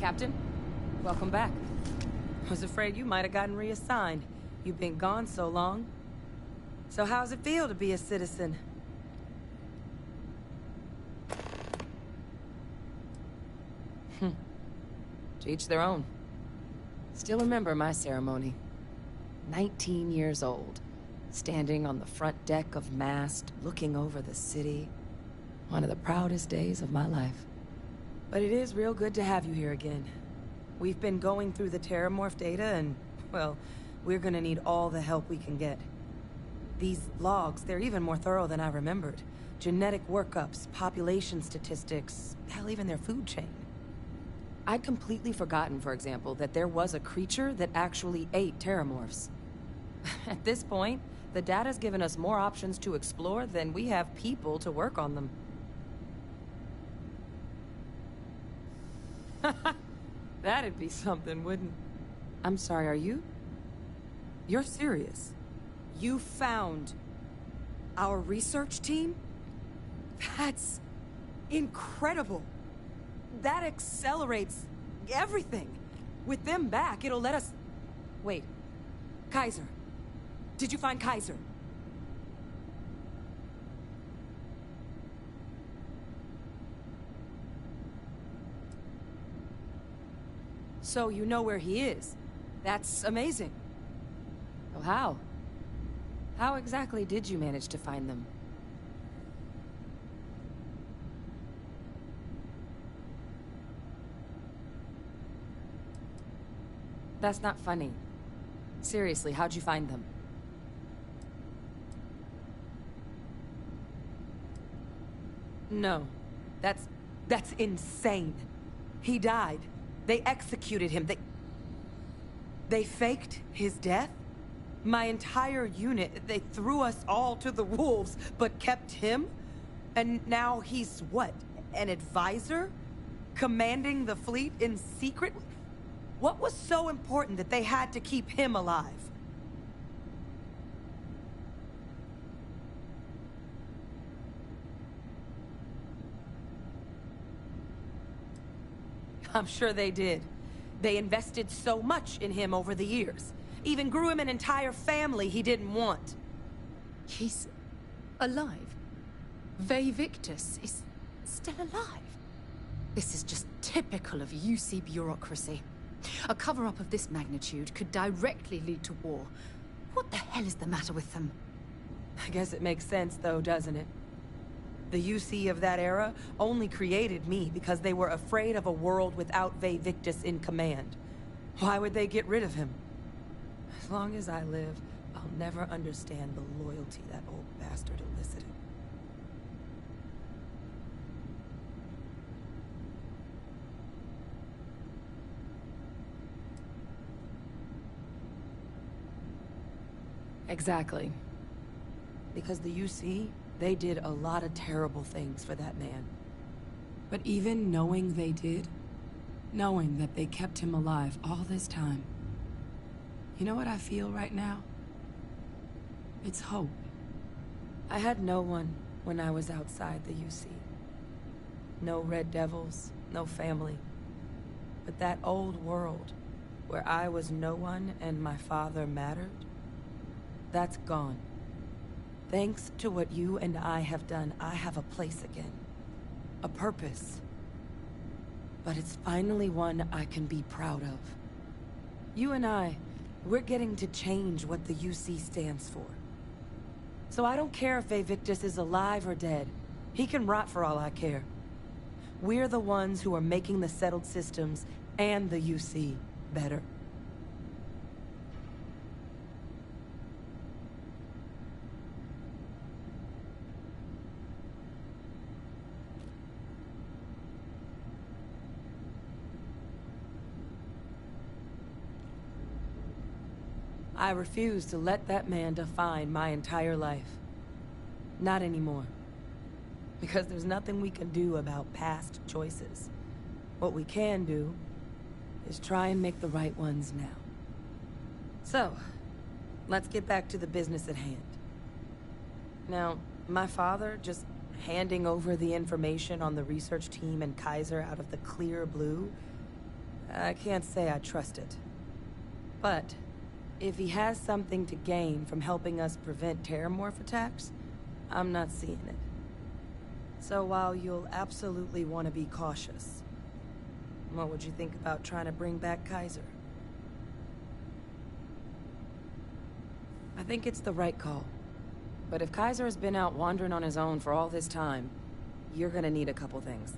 Captain, welcome back. Was afraid you might have gotten reassigned. You've been gone so long. So how's it feel to be a citizen? To each their own. Still remember my ceremony. 19 years old, standing on the front deck of Mast, looking over the city. One of the proudest days of my life. But it is real good to have you here again. We've been going through the Terramorph data and, well, we're gonna need all the help we can get. These logs, they're even more thorough than I remembered. Genetic workups, population statistics, hell, even their food chain. I'd completely forgotten, for example, that there was a creature that actually ate Terramorphs. At this point, the data's given us more options to explore than we have people to work on them. That'd be something, wouldn't... I'm sorry, are you? You're serious? You found our research team? That's incredible. That accelerates everything. With them back, it'll let us... Wait. Kaiser. Did you find Kaiser? So you know where he is. That's amazing. Oh, how? How exactly did you manage to find them? That's not funny. Seriously, how'd you find them? No. That's insane. He died. They executed him. They faked his death? My entire unit, they threw us all to the wolves, but kept him? And now he's what? An advisor? Commanding the fleet in secret? What was so important that they had to keep him alive? I'm sure they did. They invested so much in him over the years. Even grew him an entire family he didn't want. He's alive. Victus is still alive. This is just typical of UC bureaucracy. A cover-up of this magnitude could directly lead to war. What the hell is the matter with them? I guess it makes sense though, doesn't it? The UC of that era only created me because they were afraid of a world without Victus in command. Why would they get rid of him? As long as I live, I'll never understand the loyalty that old bastard elicited. Exactly. Because the UC, they did a lot of terrible things for that man. But even knowing they did, knowing that they kept him alive all this time, you know what I feel right now? It's hope. I had no one when I was outside the UC. No Red Devils, no family. But that old world, where I was no one and my father mattered, that's gone. Thanks to what you and I have done, I have a place again. A purpose. But it's finally one I can be proud of. You and I, we're getting to change what the UC stands for. So I don't care if Victus is alive or dead. He can rot for all I care. We're the ones who are making the settled systems and the UC better. I refuse to let that man define my entire life. Not anymore. Because there's nothing we can do about past choices. What we can do is try and make the right ones now. So, let's get back to the business at hand. Now, my father just handing over the information on the research team and Kaiser out of the clear blue, I can't say I trust it. But if he has something to gain from helping us prevent terramorph attacks, I'm not seeing it. So while you'll absolutely want to be cautious, what would you think about trying to bring back Kaiser? I think it's the right call. But if Kaiser has been out wandering on his own for all this time, you're gonna need a couple things.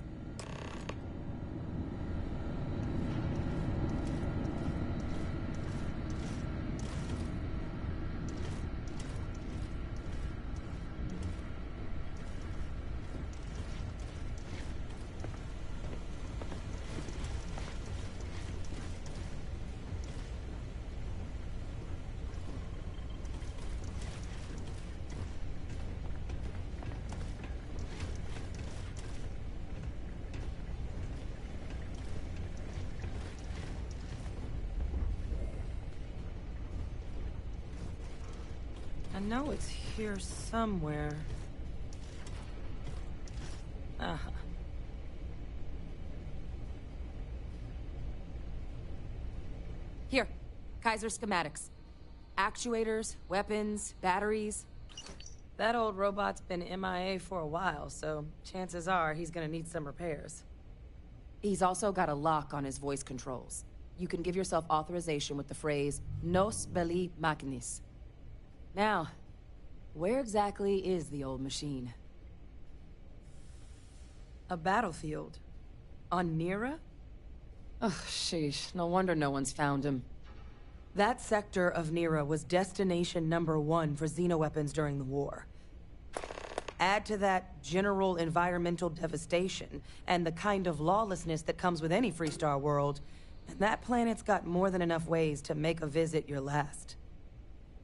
I know it's here somewhere. Uh-huh. Here, Kaiser schematics. Actuators, weapons, batteries. That old robot's been MIA for a while, so chances are he's gonna need some repairs. He's also got a lock on his voice controls. You can give yourself authorization with the phrase, Nos belli machinis. Now, where exactly is the old machine? A battlefield. On Nira? Oh, sheesh. No wonder no one's found him. That sector of Nira was destination #1 for xenoweapons during the war. Add to that general environmental devastation and the kind of lawlessness that comes with any Freestar world, and that planet's got more than enough ways to make a visit your last.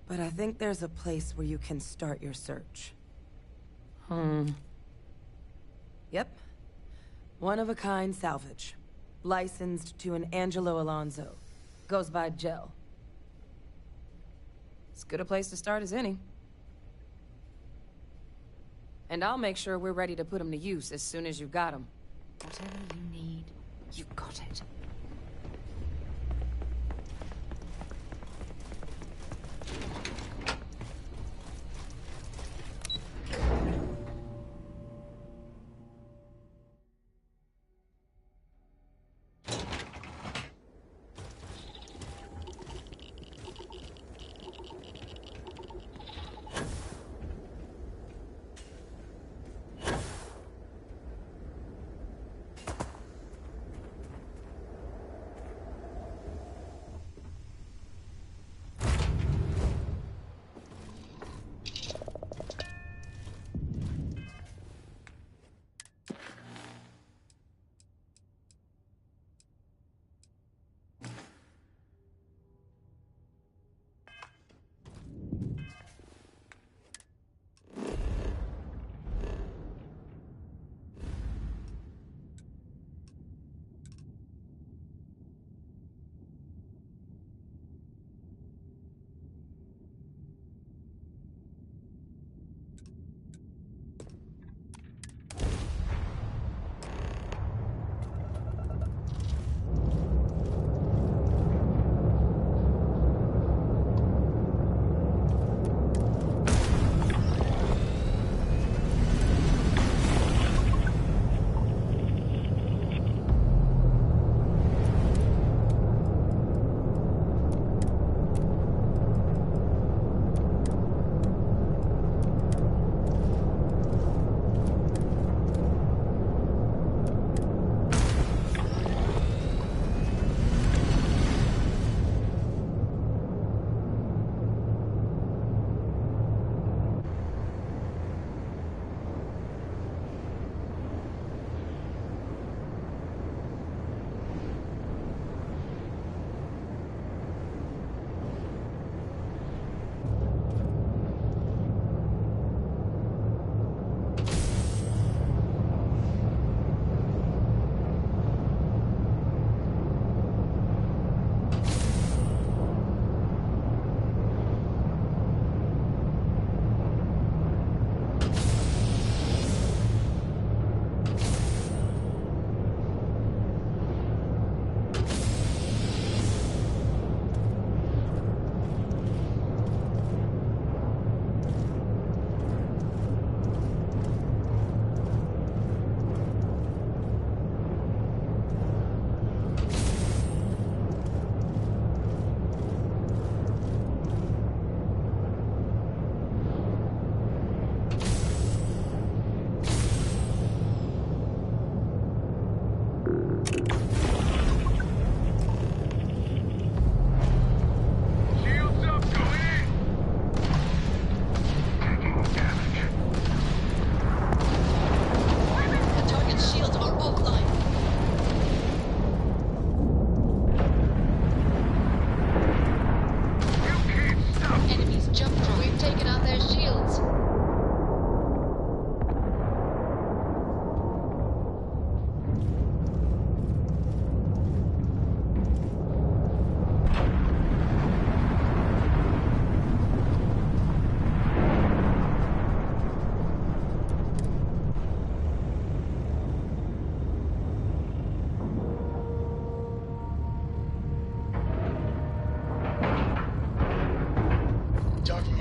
But I think there's a place where you can start your search. Yep. One-of-a-kind salvage. Licensed to an Angelo Alonso. Goes by Gel. As good a place to start as any. And I'll make sure we're ready to put him to use as soon as you've got him. Whatever you need, you got it.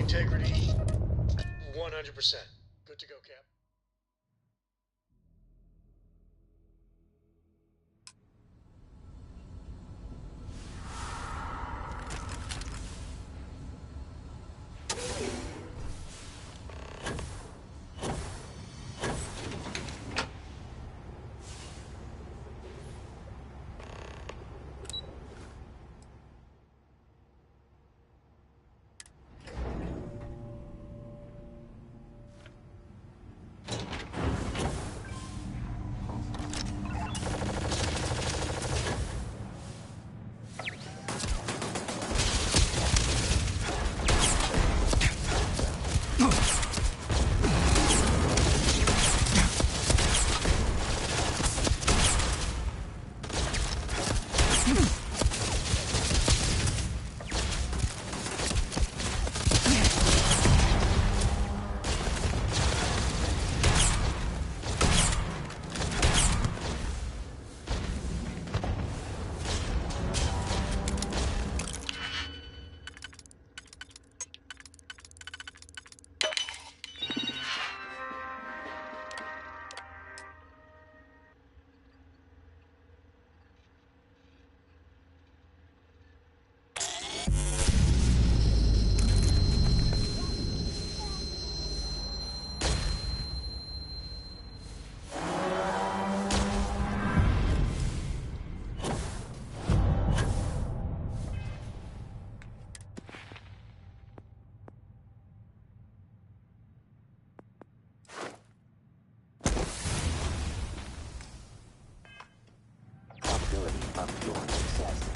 integrity, 100%. Good to go, Cap. Probability of your success.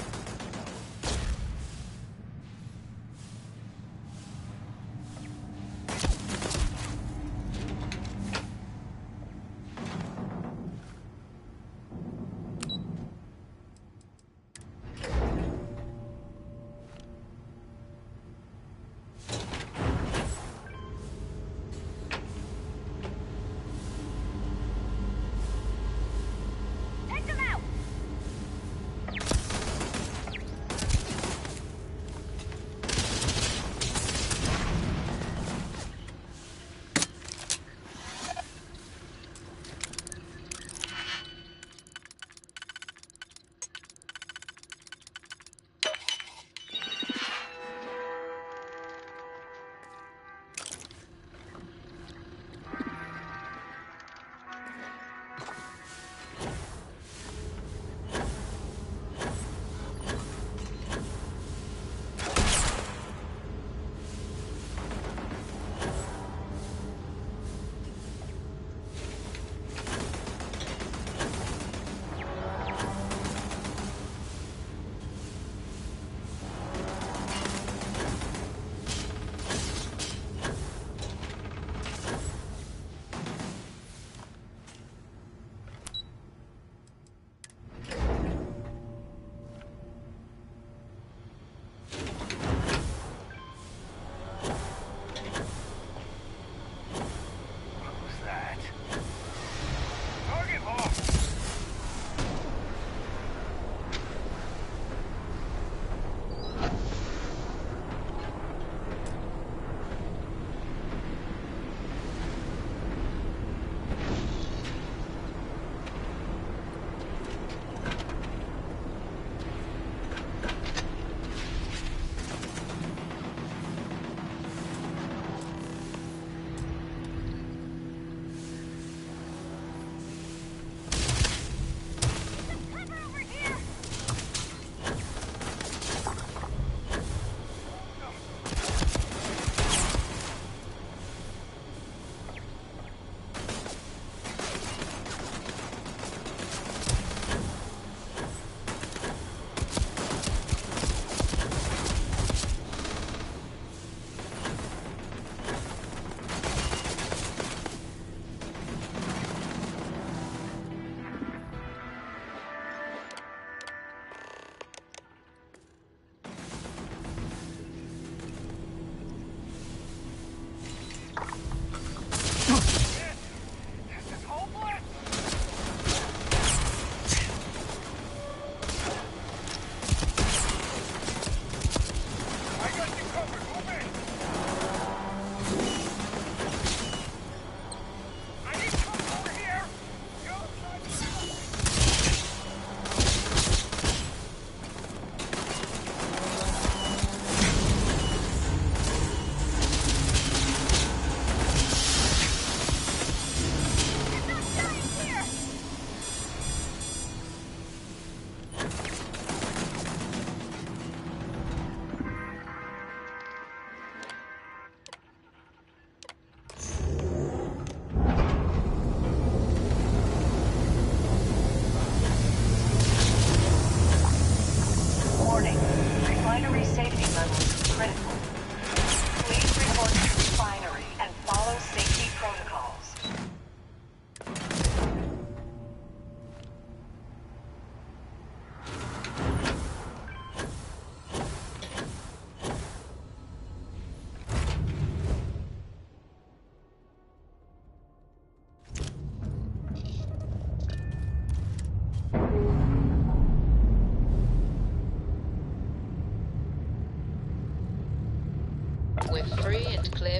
Take them out!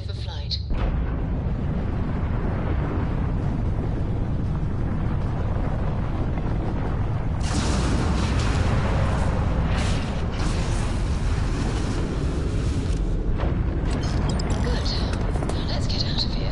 for flight. Good. Now let's get out of here.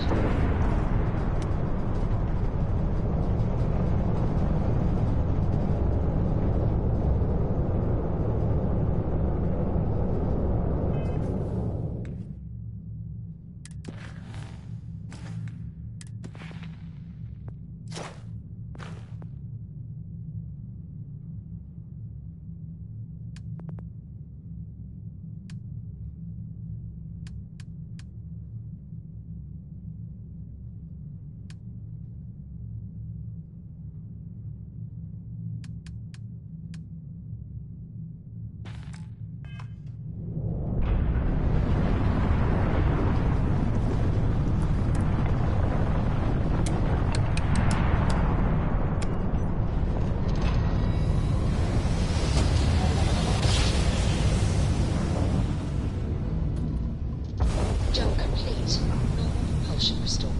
Jump complete. Normal propulsion restored.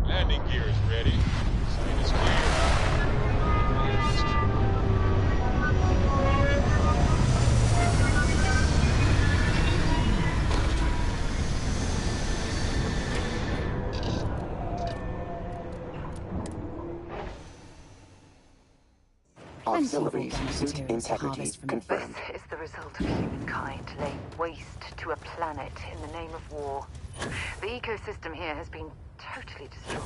Landing gear is ready. Sign is clear. Auxiliary suit integrity confirmed. This is the result of humankind laying waste to a planet in the name of war. The ecosystem here has been totally destroyed.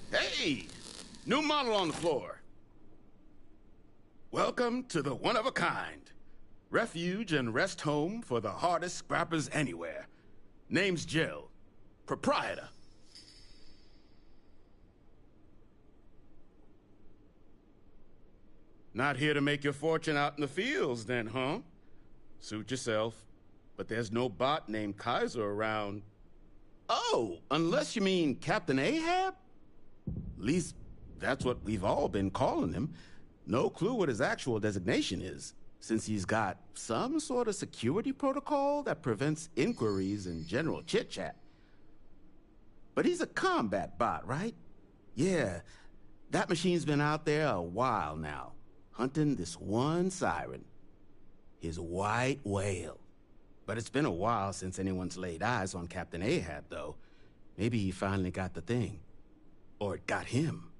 Hey! New model on the floor. Welcome to the one-of-a-kind. Refuge and rest home for the hardest scrappers anywhere. Name's Jill. Proprietor. Not here to make your fortune out in the fields then, huh? Suit yourself. But there's no bot named Kaiser around. Oh, unless you mean Captain Ahab? At least, that's what we've all been calling him. No clue what his actual designation is, since he's got some sort of security protocol that prevents inquiries and general chit-chat. But he's a combat bot, right? Yeah, that machine's been out there a while now, hunting this one siren. His white whale. But it's been a while since anyone's laid eyes on Captain Ahab, though. Maybe he finally got the thing. Or it got him.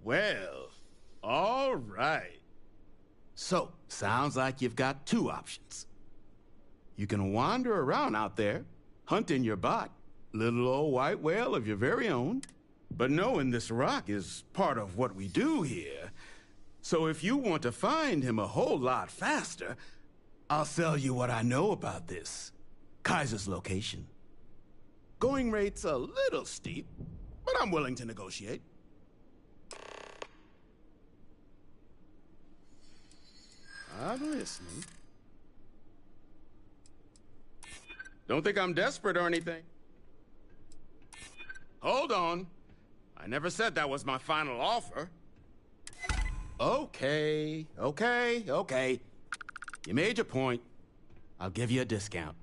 Well, all right. So, sounds like you've got two options. You can wander around out there, hunting your bot, little old white whale of your very own. But knowing this rock is part of what we do here. So if you want to find him a whole lot faster, I'll sell you what I know about this. Kaiser's location. Going rate's a little steep, but I'm willing to negotiate. I'm listening. Don't think I'm desperate or anything. Hold on. I never said that was my final offer. Okay. You made your point. I'll give you a discount.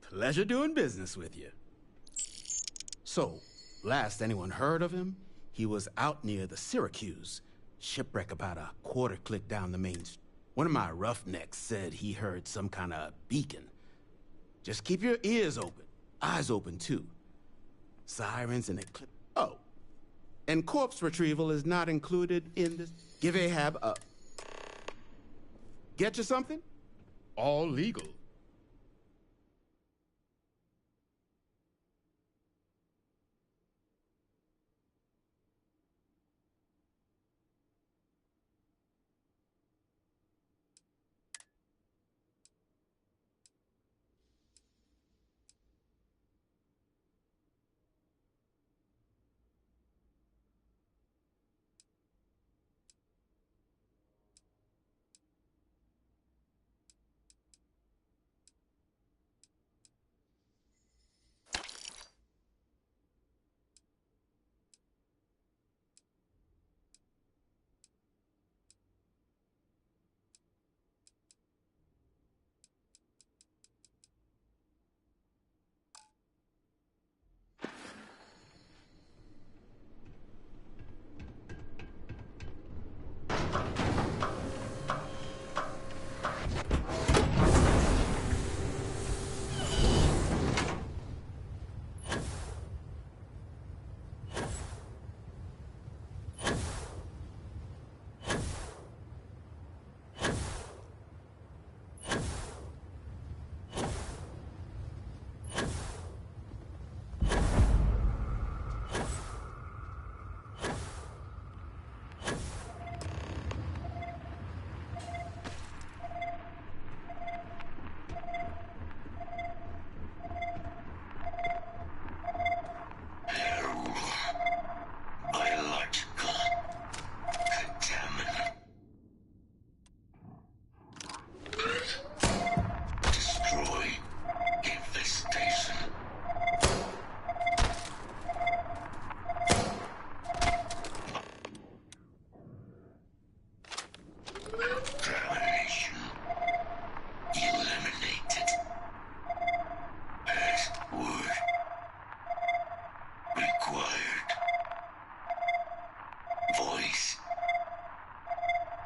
Pleasure doing business with you. So, last anyone heard of him, he was out near the Syracuse. Shipwreck about a quarter click down the main street. One of my roughnecks said he heard some kind of beacon. Just keep your ears open, eyes open too. Sirens and eclipse. Oh, and corpse retrieval is not included in this. Give Ahab a... Get you something? All legal.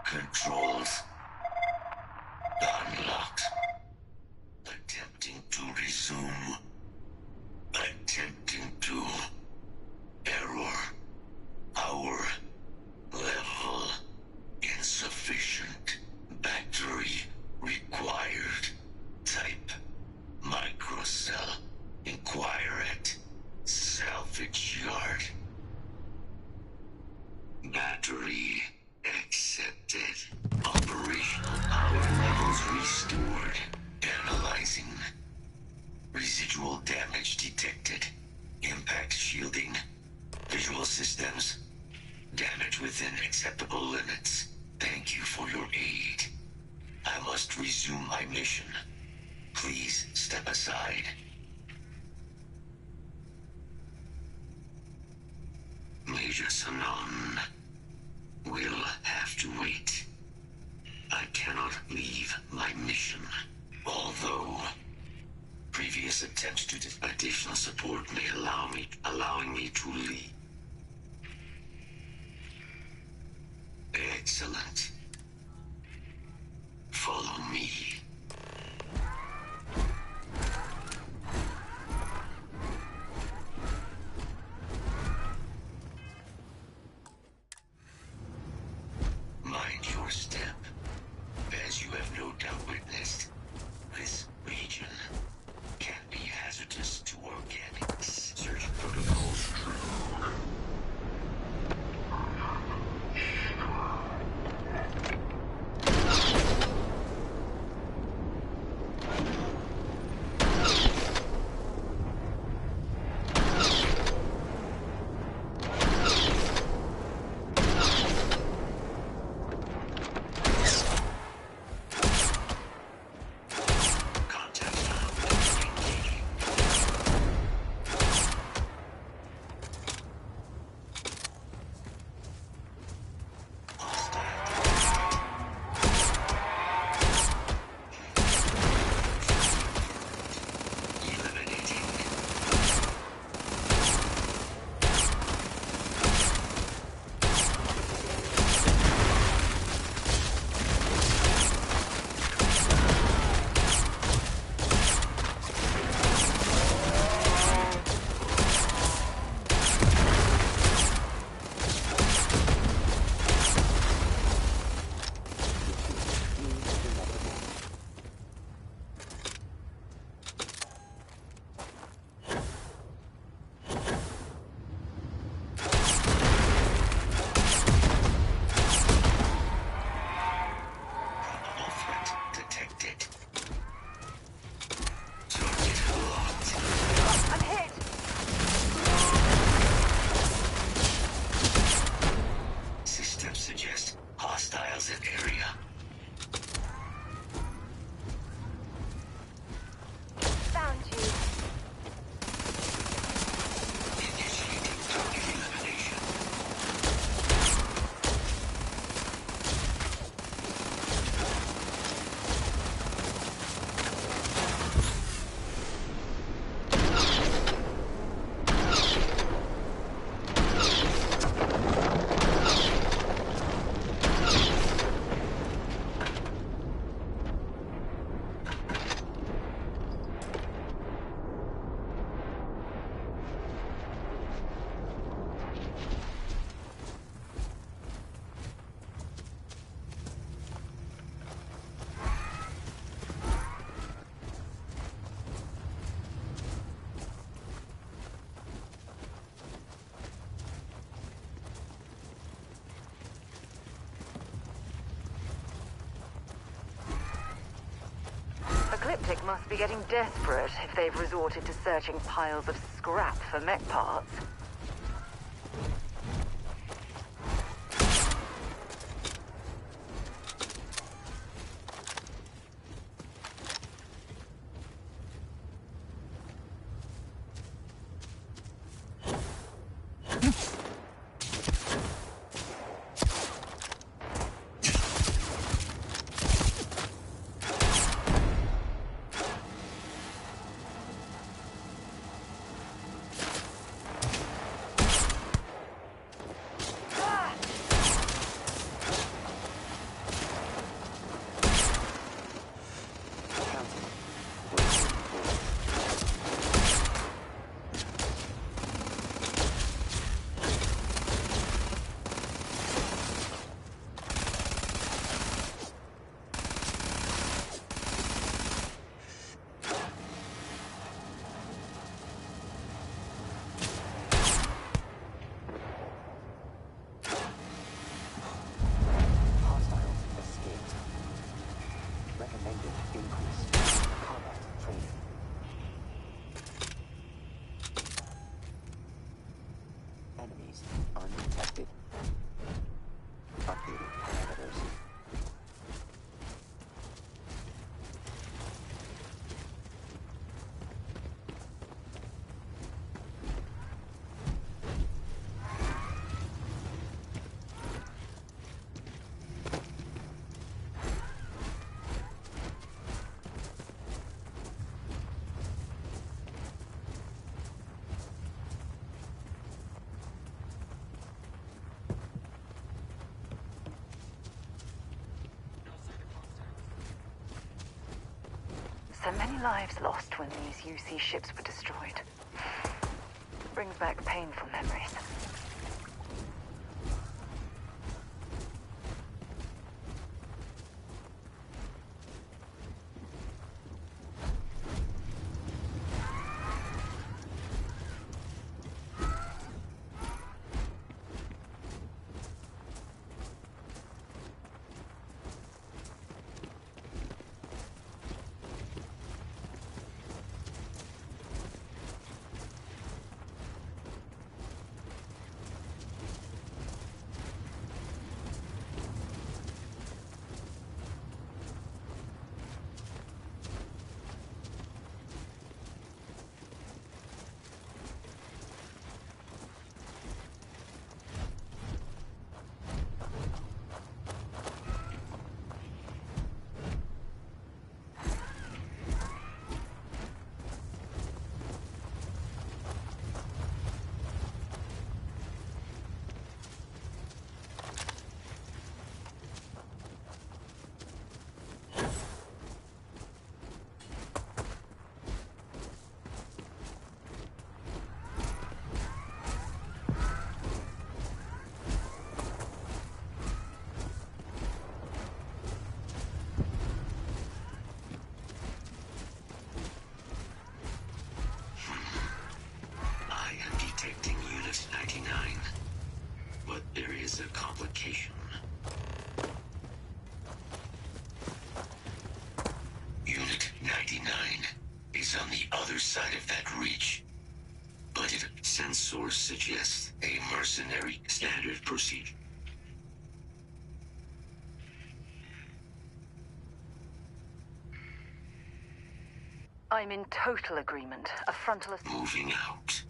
Controls unlocked. Attempting to resume. Attempting to. Error. Power level insufficient. Battery required. Type microcell. Inquire at salvage yard. Battery accepted. Operational power levels restored. Analyzing. Residual damage detected. Impact shielding. Visual systems. Damage within acceptable limits. Thank you for your aid. I must resume my mission. Please step aside. Major Sanon will have to wait. I cannot leave my mission, although previous attempts to additional support may allowing me to leave. Excellent. Follow me. Mind your step. As you have no doubt witnessed, this region can be hazardous to organics. Search protocols true. Must be getting desperate if they've resorted to searching piles of scrap for mech parts. So many lives lost when these UC ships were destroyed. Brings back painful memories. On the other side of that reach. But if sensors suggest a mercenary standard procedure. I'm in total agreement. A frontalist... Moving out.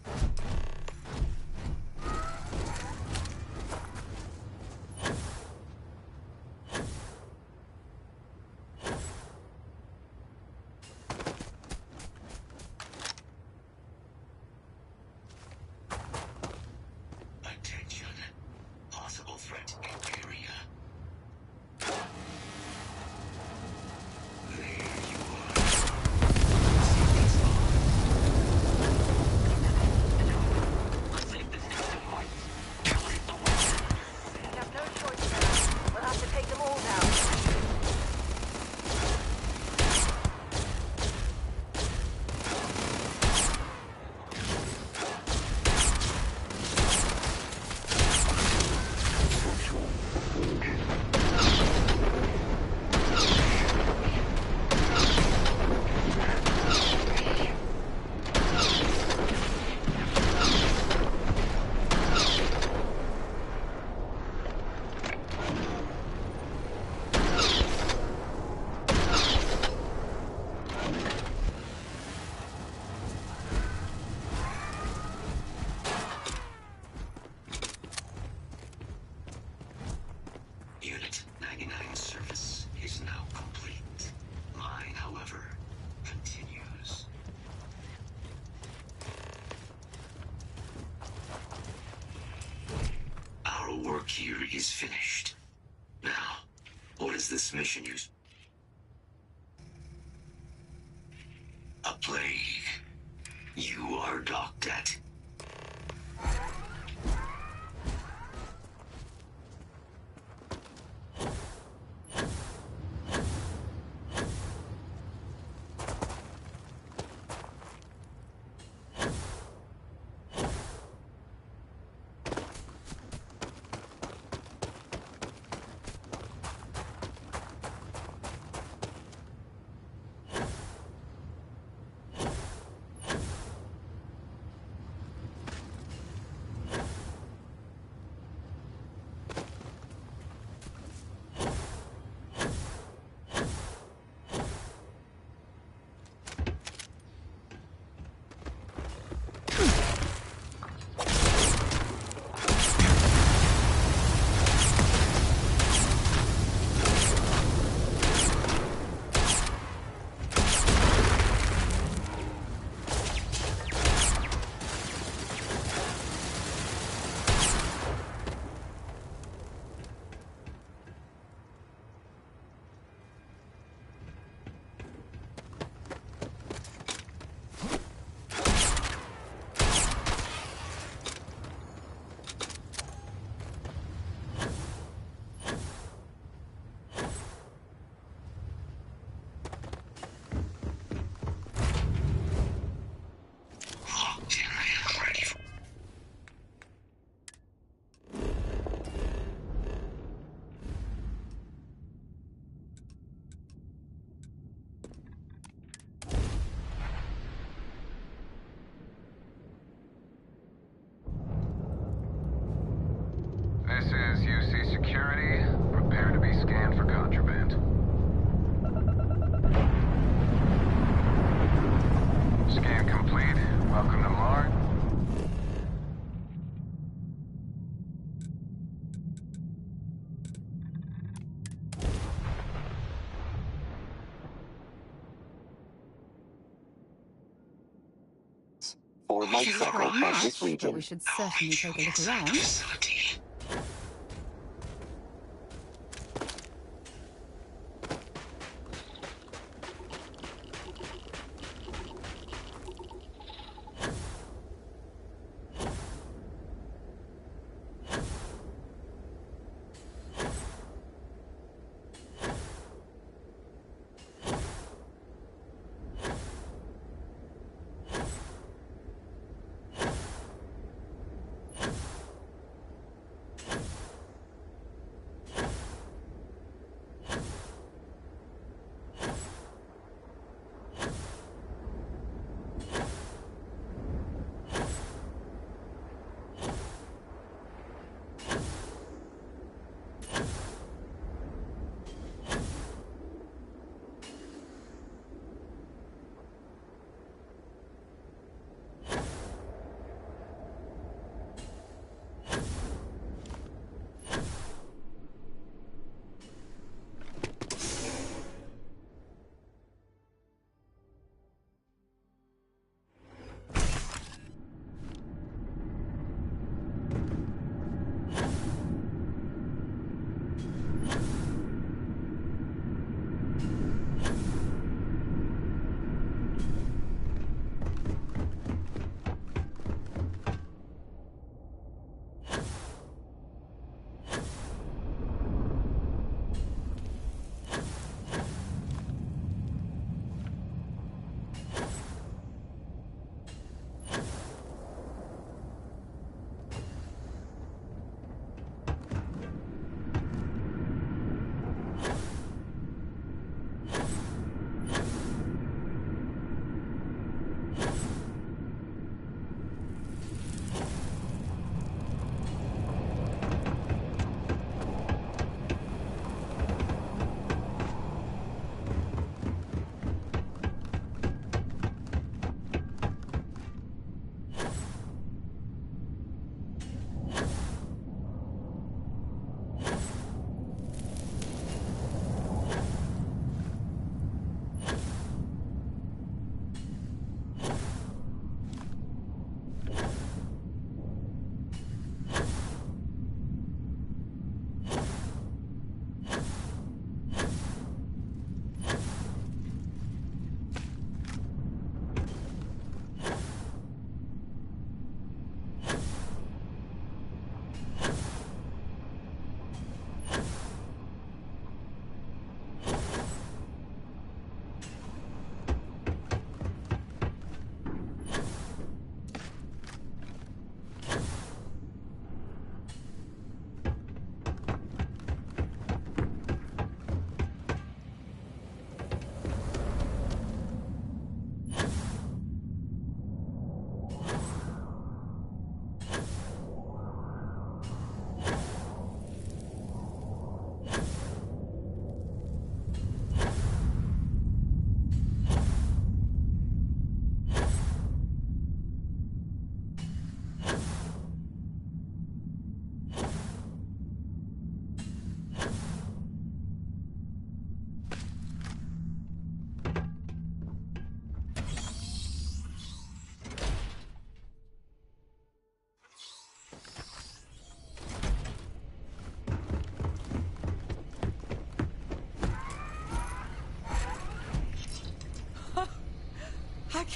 here is finished. Now, what is this mission use? A plague. You are docked at. This is UC Security. Prepare to be scanned for contraband. Scan complete. Welcome to Mars. For life This is cycle quite of this much, but region. we should certainly take a look around. Facility.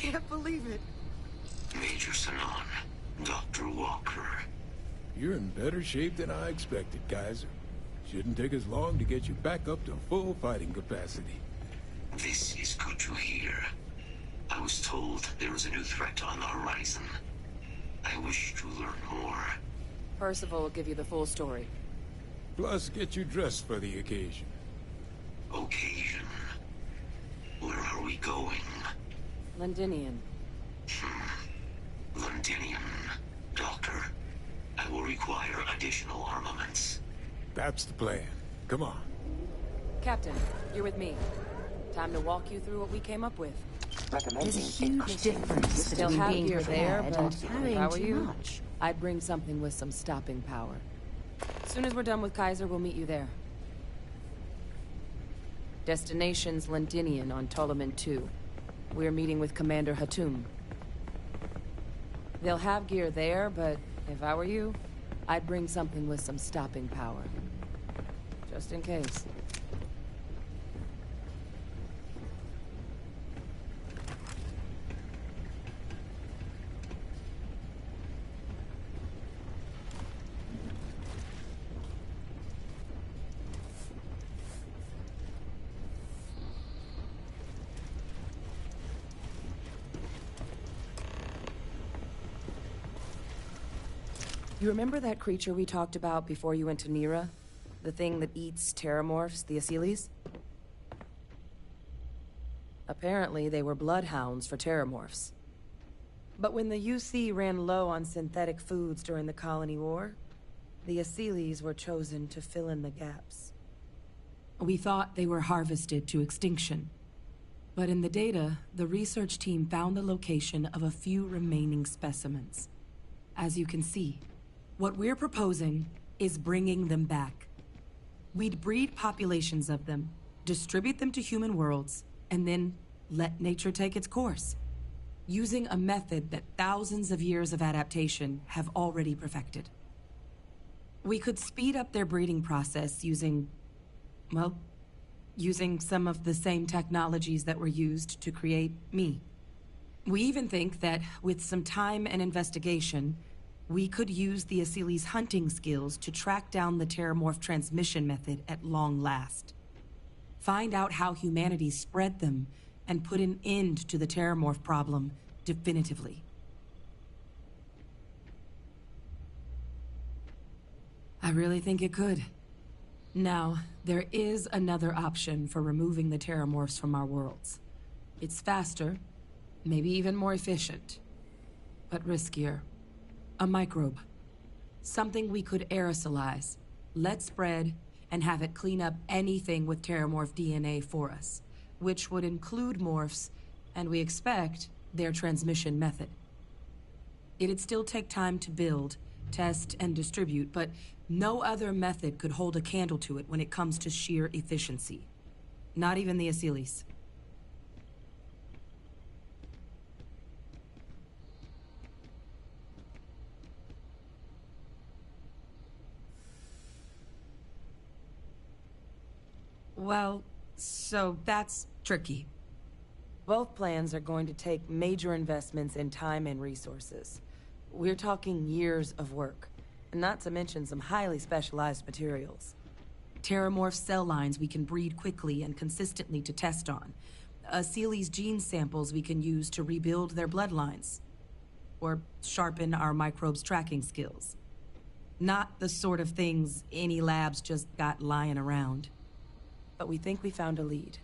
can't believe it. Major Sanan, Dr. Walker. You're in better shape than I expected, Kaiser. Shouldn't take us long to get you back up to full fighting capacity. This is good to hear. I was told there was a new threat on the horizon. I wish to learn more. Percival will give you the full story. Plus, get you dressed for the occasion. Occasion? Where are we going? Londinian. Londinian. Doctor, I will require additional armaments. That's the plan. Come on. Captain, you're with me. Time to walk you through what we came up with. Recommending There's a huge difference They'll between have being gear there, prepared but and if carrying I were too you, much. I'd bring something with some stopping power. As soon as we're done with Kaiser, we'll meet you there. Destination's Londinian on Ptolemy 2. We're meeting with Commander Hatum. They'll have gear there, but if I were you, I'd bring something with some stopping power. Just in case. You remember that creature we talked about before you went to Nira? The thing that eats terramorphs, the Asyles? Apparently, they were bloodhounds for terramorphs. But when the UC ran low on synthetic foods during the Colony War, the Asyles were chosen to fill in the gaps. We thought they were harvested to extinction. But in the data, the research team found the location of a few remaining specimens. As you can see, what we're proposing is bringing them back. We'd breed populations of them, distribute them to human worlds, and then let nature take its course, using a method that thousands of years of adaptation have already perfected. We could speed up their breeding process using some of the same technologies that were used to create me. We even think that with some time and investigation, we could use the Asyles' hunting skills to track down the terramorph transmission method at long last. Find out how humanity spread them and put an end to the terramorph problem definitively. I really think it could. Now, there is another option for removing the terramorphs from our worlds. It's faster, maybe even more efficient, but riskier. A microbe. Something we could aerosolize, let spread, and have it clean up anything with terramorph DNA for us, which would include morphs, and we expect their transmission method. It'd still take time to build, test, and distribute, but no other method could hold a candle to it when it comes to sheer efficiency. Not even the Asyles. Well, so that's tricky. Both plans are going to take major investments in time and resources. We're talking years of work, not to mention some highly specialized materials. Terramorph cell lines we can breed quickly and consistently to test on. Asyles gene samples we can use to rebuild their bloodlines. Or sharpen our microbes' tracking skills. Not the sort of things any labs just got lying around. But we think we found a lead.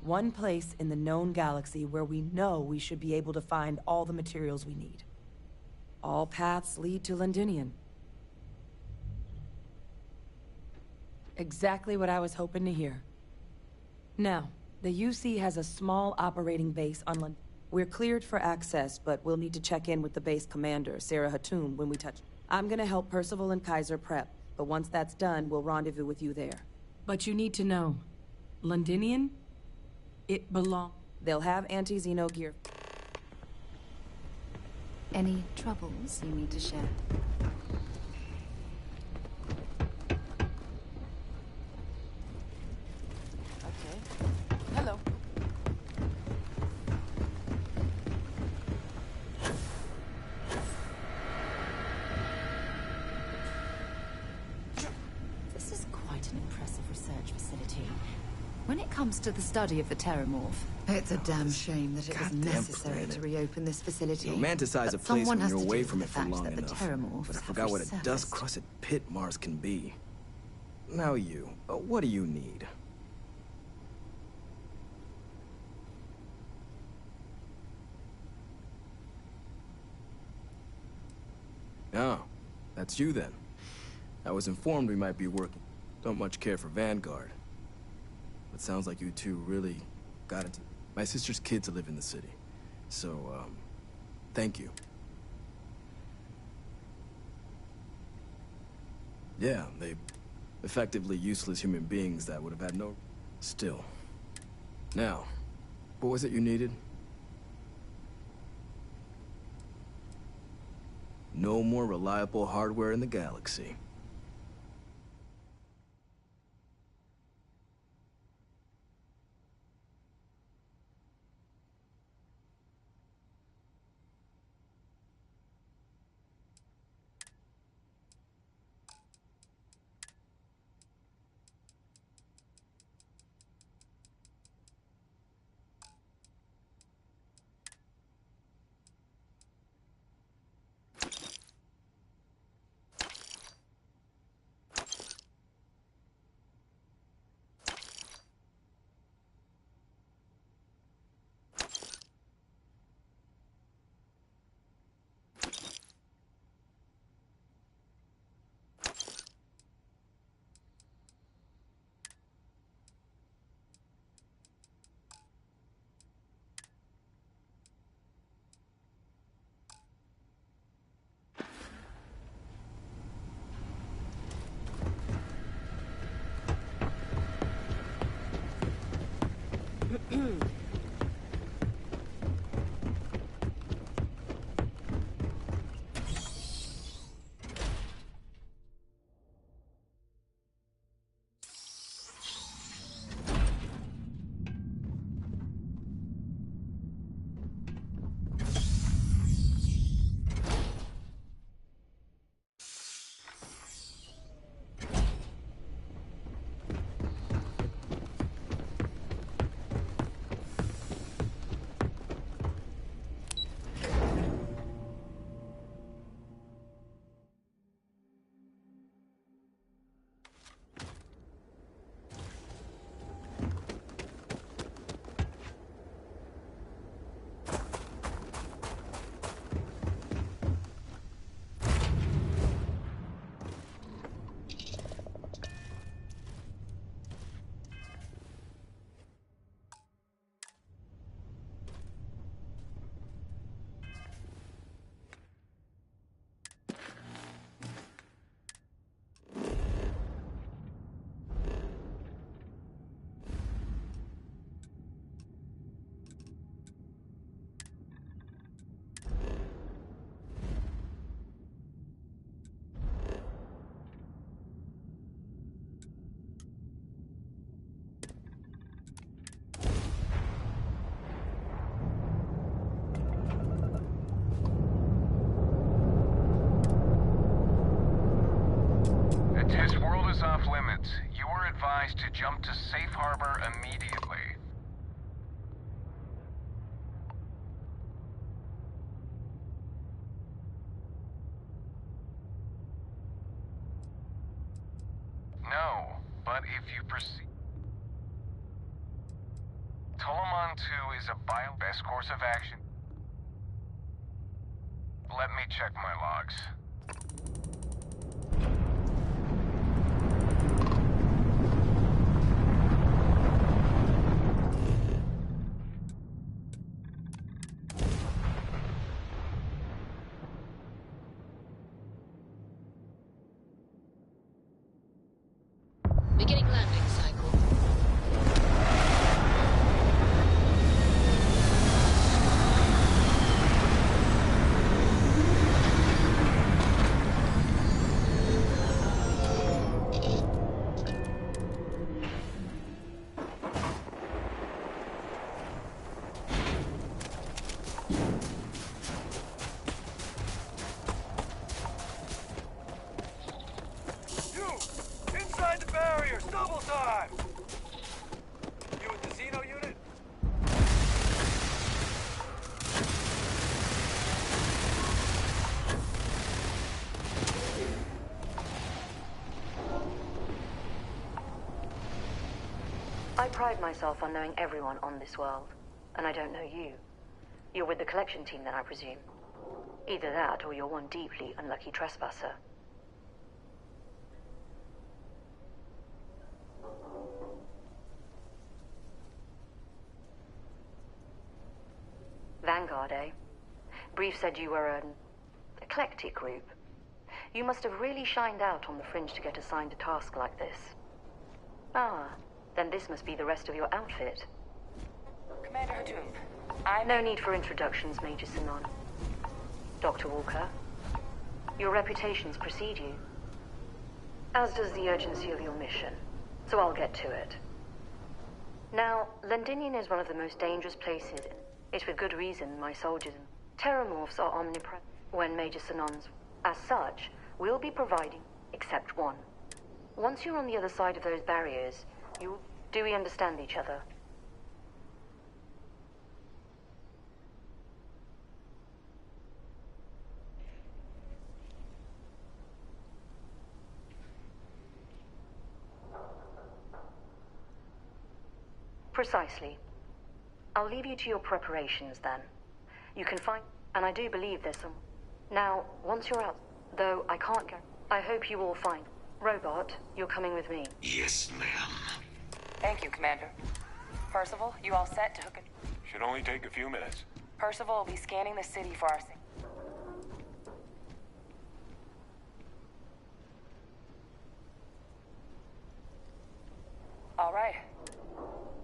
One place in the known galaxy where we know we should be able to find all the materials we need. All paths lead to Londinian. Exactly what I was hoping to hear. Now, the UC has a small operating base on Londinian. We're cleared for access, but we'll need to check in with the base commander, Sarah Hatum, when we touch. I'm gonna help Percival and Kaiser prep, but once that's done, we'll rendezvous with you there. But you need to know, Londinian? It belongs. They'll have anti-Xeno gear. Any troubles you need to share? Okay. Hello. comes to the study of the Terramorph, it's a damn shame that it was necessary to reopen this facility. You romanticize a But place someone when has you're to away deal from with it the for fact long that the enough. Terramorphs But I have forgot what a resurfaced. dust-crusted pit Mars can be. Now you, what do you need? Oh, that's you then. I was informed we might be working. Don't much care for Vanguard. But sounds like you two really got into... My sister's kids live in the city. So, thank you. Yeah, they... effectively useless human beings that would have had no... Still. Now, what was it you needed? No more reliable hardware in the galaxy. This world is off limits. You were advised to jump to safe harbor immediately. No, but if you proceed... Tolomon 2 is a best course of action. Let me check my logs. Beginning landing cycle. Inside the barriers, double time! I pride myself on knowing everyone on this world, and I don't know you. You're with the collection team then, I presume. Either that, or you're one deeply unlucky trespasser. Vanguard, eh? Brief said you were an eclectic group. You must have really shined out on the fringe to get assigned a task like this. Ah, then this must be the rest of your outfit. Commander Hadoum, No need for introductions, Major Sinon. Dr. Walker, your reputations precede you, as does the urgency of your mission, so I'll get to it. Now, Londinium is one of the most dangerous places. It's with good reason my soldiers and terramorphs are omnipresent when Major Sinon's. As such, we'll be providing, except one. Once you're on the other side of those barriers, do we understand each other? Precisely. I'll leave you to your preparations then. You can find, and I do believe there's some. Now, once you're out, though I can't go, I hope you all find. Robot, you're coming with me. Yes, ma'am. Thank you, Commander. Percival, you all set to hook it? Should only take a few minutes. Percival will be scanning the city for our... All right.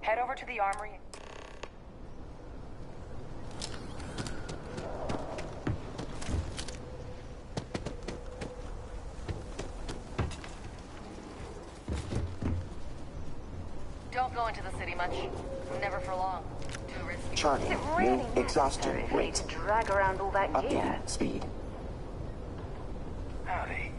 Head over to the armory. Don't go into the city much. Never for long. Too risky. Charlie, Really new exhaustion necessary for you rate. to drag around all that gear. Updating speed. Howdy.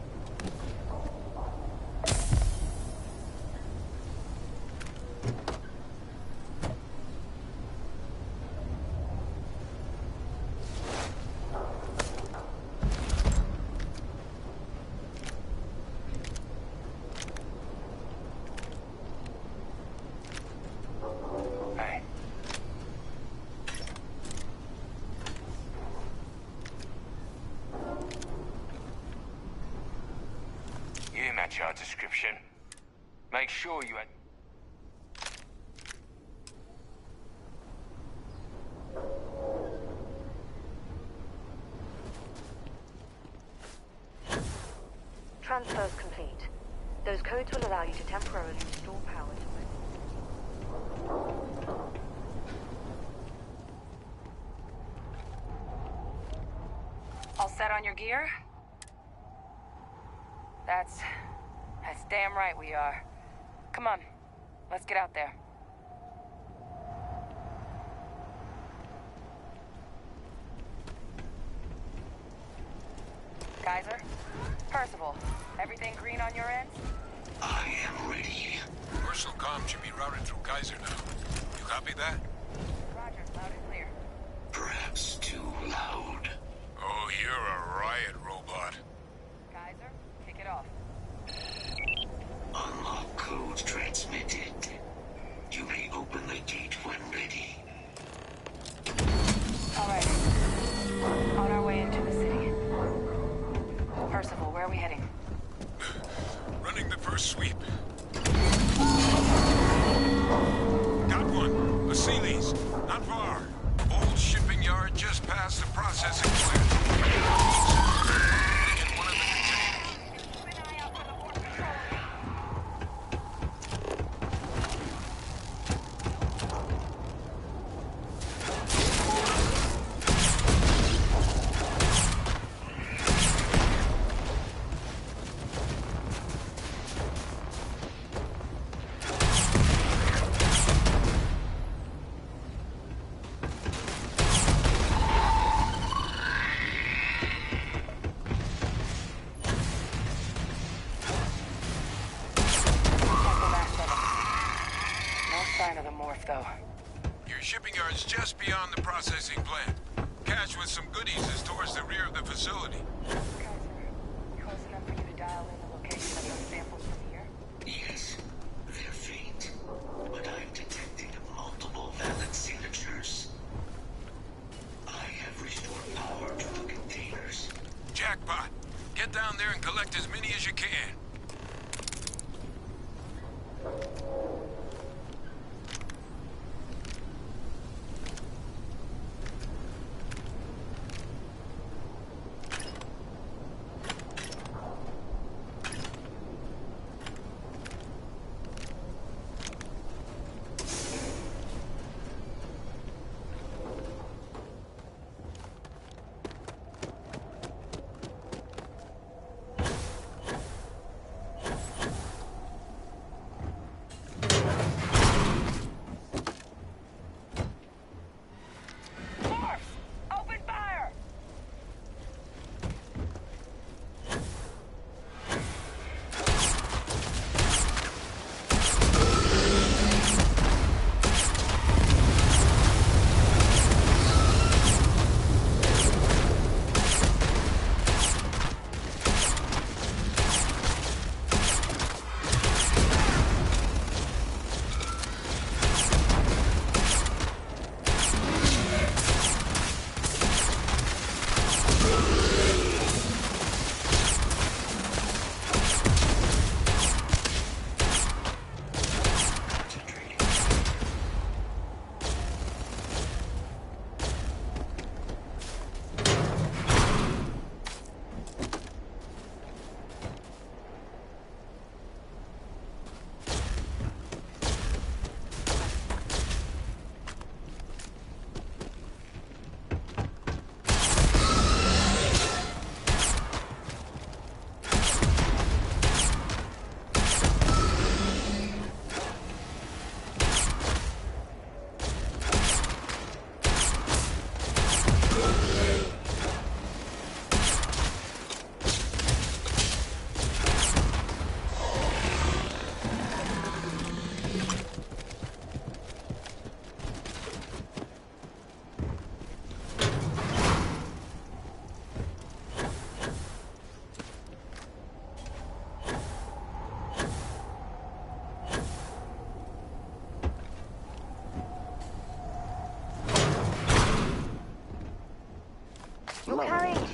Your description. Make sure you had... Transfers complete. Those codes will allow you to temporarily restore power to... All set on your gear? That's damn right we are. Come on, let's get out there. Kaiser? Percival, everything green on your end? I am ready. Personal comm should be routed through Kaiser now. You copy that? Roger, loud and clear. Perhaps too loud. Oh, you're a riot robot. Kaiser, kick it off. Unlock code transmitted. You may open the gate when ready. All right. On our way into the city. Percival, where are we heading? Running the first sweep. Got one. A Sealy's. Not far. Old shipping yard just past the processing plant. In one of the containers. Your shipping yard's just beyond the processing plant. Cache with some goodies is towards the rear of the facility. Close enough for you to dial in the location of those samples from here? Yes, they're faint, but I've down there and collect as many as you can.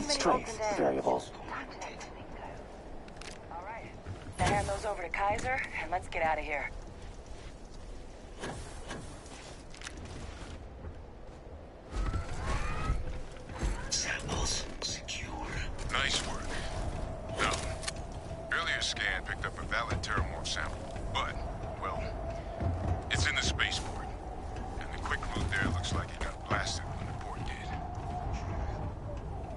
Strength variables. All right. Now hand those over to Kaiser, and let's get out of here. Samples secure. Nice work. Now, earlier scan picked up a valid Terramorph sample, but, well, it's in the spaceport. And the quick route there looks like it got blasted when the port did.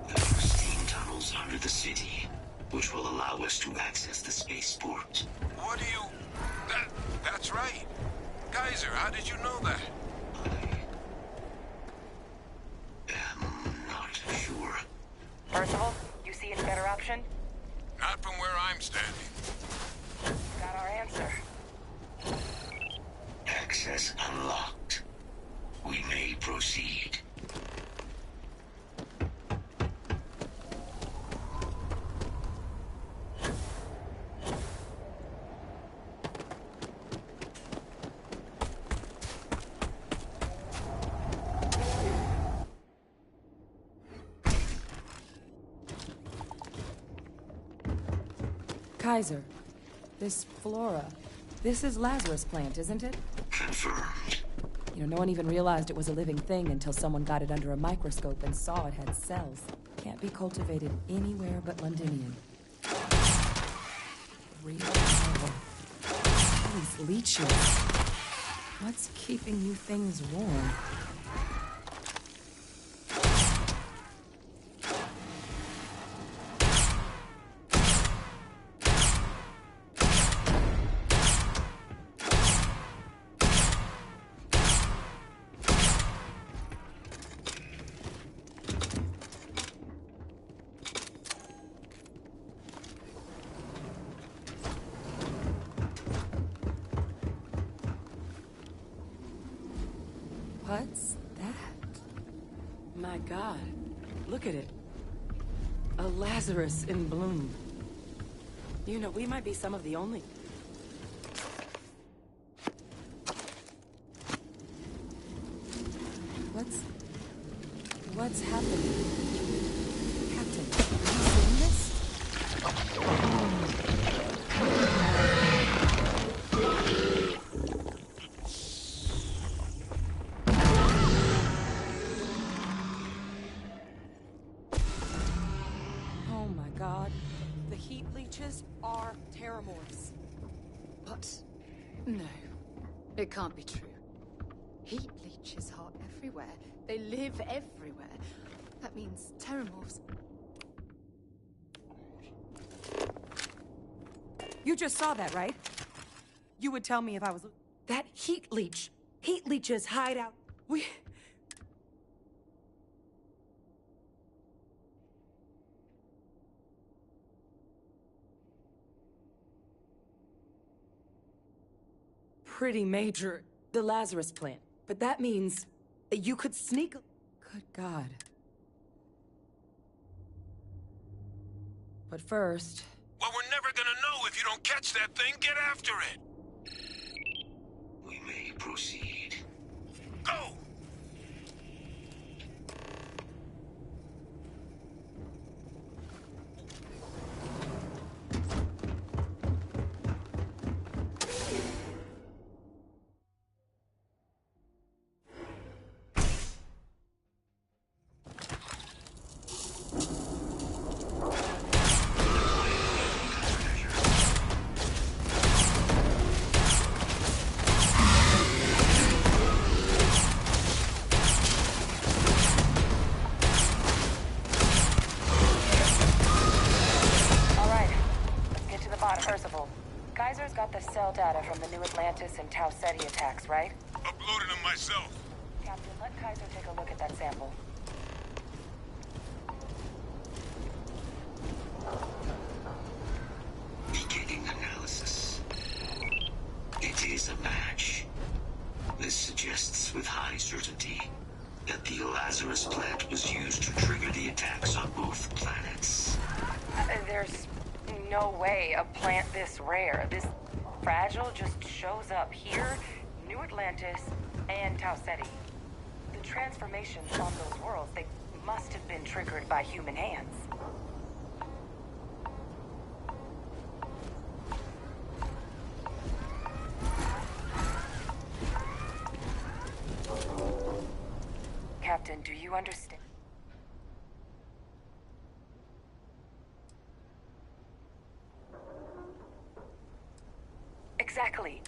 There are steam tunnels under the city, which will allow us to access the spaceport. What do you... That's right. Kaiser, how did you know that? I'm not sure. Percival, you see any better option? Not from where I'm standing. Got our answer. Access unlocked. We may proceed. Kaiser, this flora, this is Lazarus plant, isn't it? Confirmed. You know, no one even realized it was a living thing until someone got it under a microscope and saw it had cells. Can't be cultivated anywhere but Londinium. Real power. All these leeches. What's keeping you things warm? What's that? My God, look at it. A Lazarus in bloom. You know, we might be some of the only... What's happening? Captain, have you seen this? leeches are terramorphs. But no, it can't be true. Heat leeches are everywhere. They live everywhere. That means terramorphs. You just saw that, right? You would tell me if I was... That heat leech. Heat leeches hide out. We... Pretty major. The Lazarus plant. But that means that you could sneak... Good God. But first... Well, we're never gonna know if you don't catch that thing. Get after it. We may proceed. Go! Percival, Kaiser's got the cell data from the New Atlantis and Tau Ceti attacks, right? Uploaded them myself. Captain, let Kaiser take a look at that sample. Beginning analysis. It is a match. This suggests with high certainty that the Lazarus plant was used to trigger the attacks on both planets. There's no way a plant this rare, this fragile, just shows up here, New Atlantis, and Tau Ceti. The transformations on those worlds, they must have been triggered by human hands. Captain, do you understand? Exactly.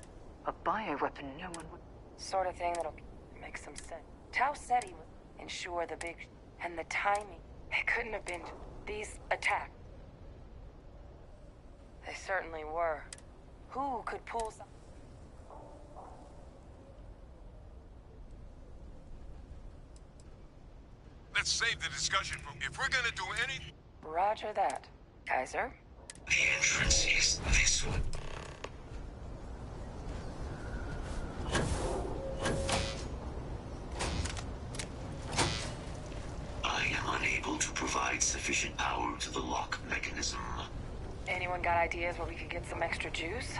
A bioweapon no one would... Sort of thing that'll make some sense. Tau Ceti would ensure the big... And the timing. It couldn't have been these attacks. They certainly were. Who could pull some... Let's save the discussion for... If we're gonna do any... Roger that. Kaiser? The entrance is this one. I am unable to provide sufficient power to the lock mechanism. Anyone got ideas where we could get some extra juice?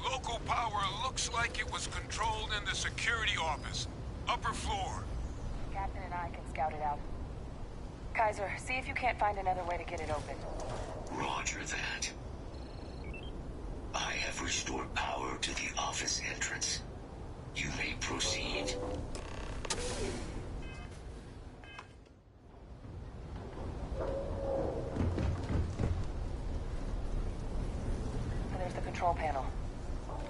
Local power looks like it was controlled in the security office. Upper floor. Captain and I can scout it out. Kaiser, see if you can't find another way to get it open. Roger that. I have restored power to the office entrance. You may proceed. And there's the control panel.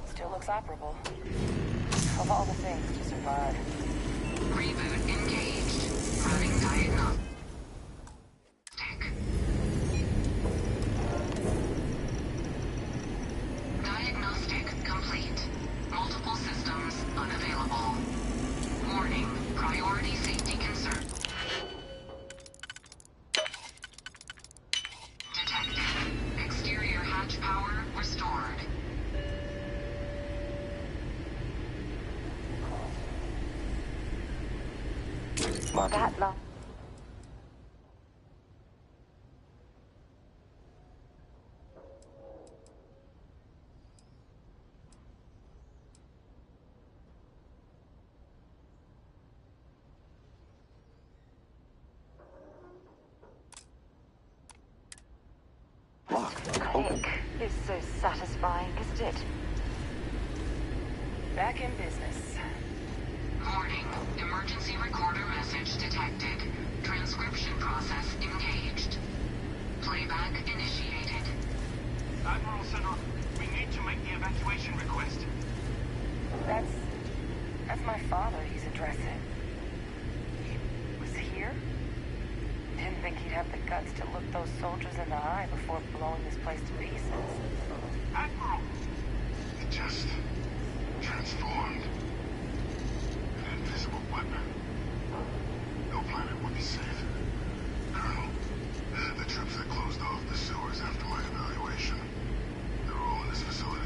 Still looks operable. Of all the things to survive. Reboot engaged. Running diagnostic. Diagnostic complete. Multiple systems unavailable. Warning. Priority safety concern. Detected. Exterior hatch power restored. That line. Click is so satisfying, isn't it? Back in business. Warning. Emergency recorder message detected. Transcription process engaged. Playback initiated. Admiral Senor, we need to make the evacuation request. That's my father he's addressing. He was here? Didn't think he'd have the guts to look those soldiers in the eye before blowing this place to pieces. Admiral! It just transformed. An invisible weapon. No planet would be safe. Colonel, the troops that closed off the sewers after my evaluation, they're all in this facility.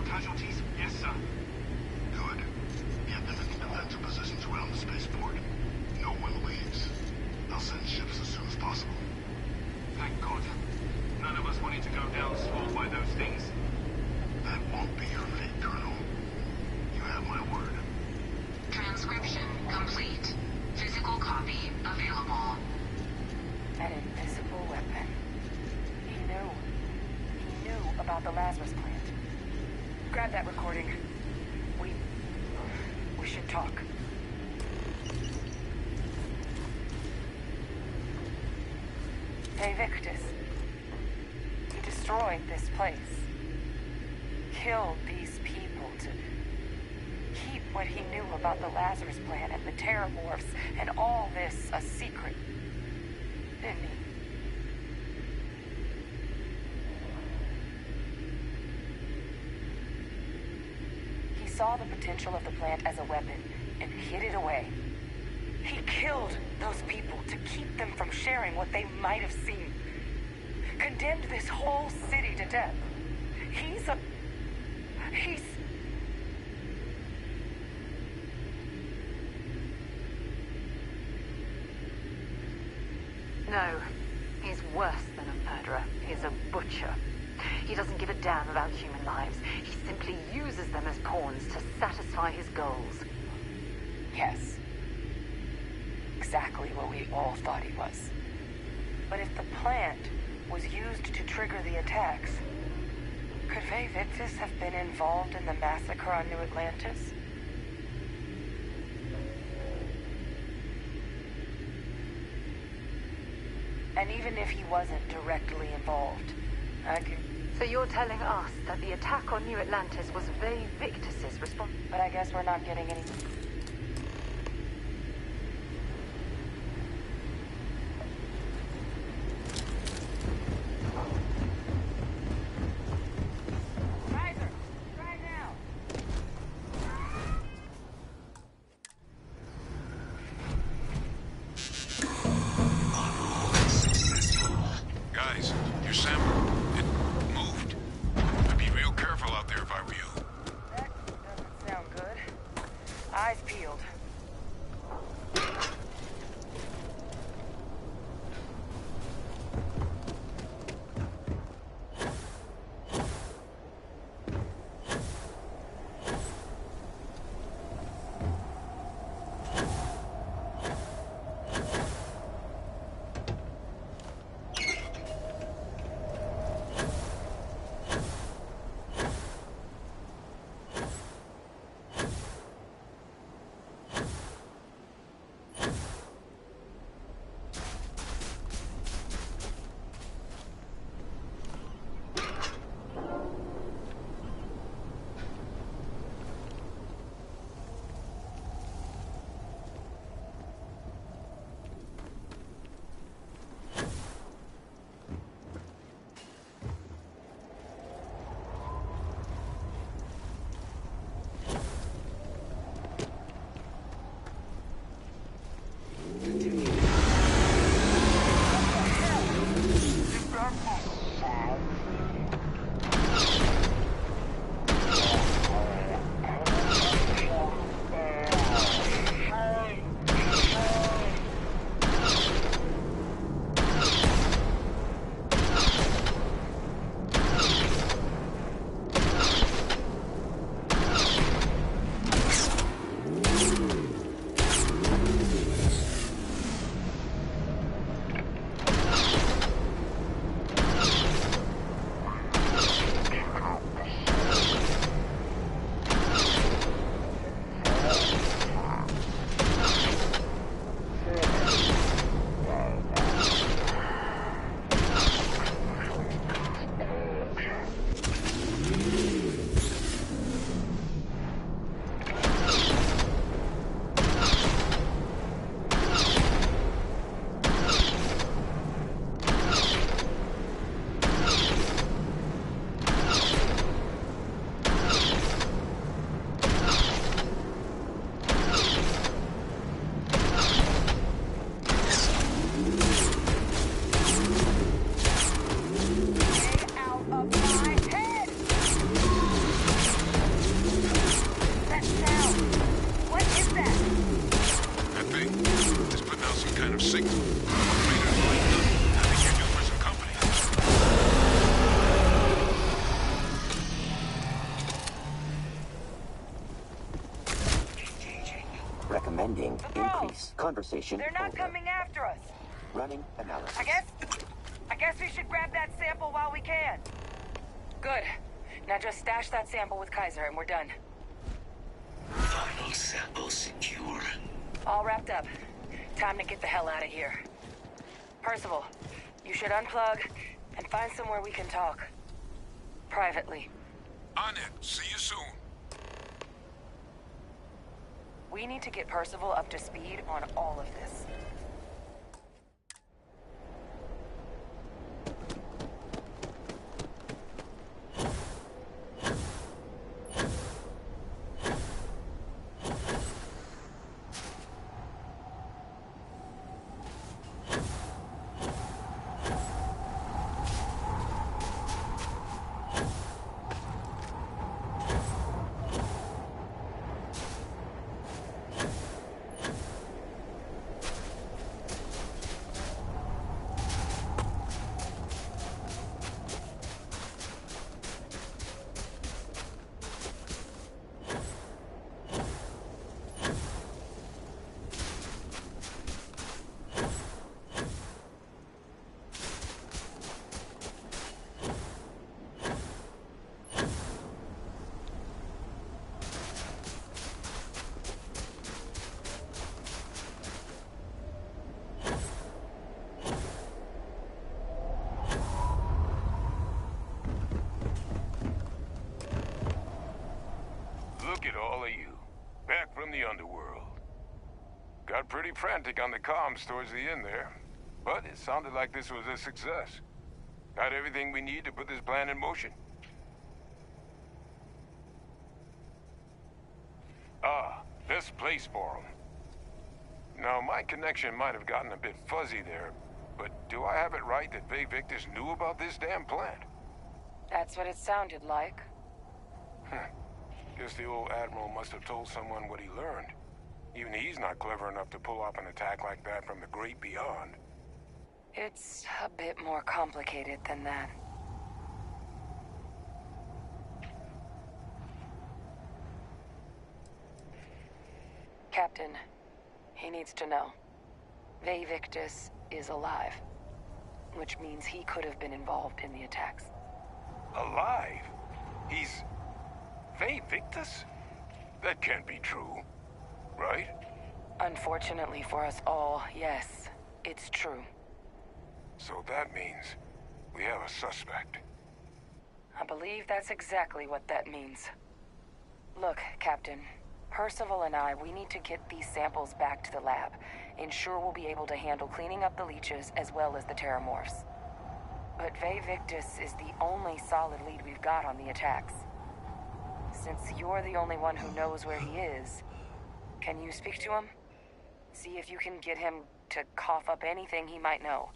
Casualties? Yes, sir. Good. Get them into defensive positions around the spaceport. No one leaves. I'll send ships as soon as possible. Thank God. None of us wanted to go down swallowed by those things. That won't be your fate, Colonel. You have my word. Transcription complete. Physical copy available. An invisible weapon. He knew about the Lazarus plant. Grab that recording. We should talk. Hey, Victus. He destroyed this place. Killed these people to keep what he knew about the Lazarus plant and the Terramorphs and all this a secret. Didn't he? Saw the potential of the plant as a weapon and hid it away. He killed those people to keep them from sharing what they might have seen. Condemned this whole city to death. He's... No, he's worse than a murderer. He's a butcher. He doesn't give a damn about human lives. He simply uses them as pawns to satisfy his goals. Yes. Exactly what we all thought he was. But if the plant was used to trigger the attacks, could Faye Victus have been involved in the massacre on New Atlantis? And even if he wasn't directly involved, So you're telling us that the attack on New Atlantis was Faye Victus's response? But I guess we're not getting any... signal. Raiders like them. I think you're due for some company. Recommending increase. Conversation They're not over. coming after us. Running analysis. I guess we should grab that sample while we can. Good. Now just stash that sample with Kaiser and we're done. Final sample secure. All wrapped up. Time to get the hell out of here. Percival, you should unplug and find somewhere we can talk. Privately. On it. See you soon. We need to get Percival up to speed on all of this. Look at all of you. Back from the underworld. Got pretty frantic on the comms towards the end there. But it sounded like this was a success. Got everything we need to put this plan in motion. Ah, this place for 'em. Now, my connection might have gotten a bit fuzzy there, but do I have it right that Faye Victus knew about this damn plant? That's what it sounded like. Guess the old Admiral must have told someone what he learned. Even he's not clever enough to pull off an attack like that from the great beyond. It's a bit more complicated than that. Captain, he needs to know. Faye Victus is alive, which means he could have been involved in the attacks. Alive? He's... Faye Victus? That can't be true, right? Unfortunately for us all, yes, it's true. So that means we have a suspect. I believe that's exactly what that means. Look, Captain, Percival and I, we need to get these samples back to the lab. Ensure we'll be able to handle cleaning up the leeches as well as the terramorphs. But Faye Victus is the only solid lead we've got on the attacks. Since you're the only one who knows where he is, can you speak to him? See if you can get him to cough up anything he might know.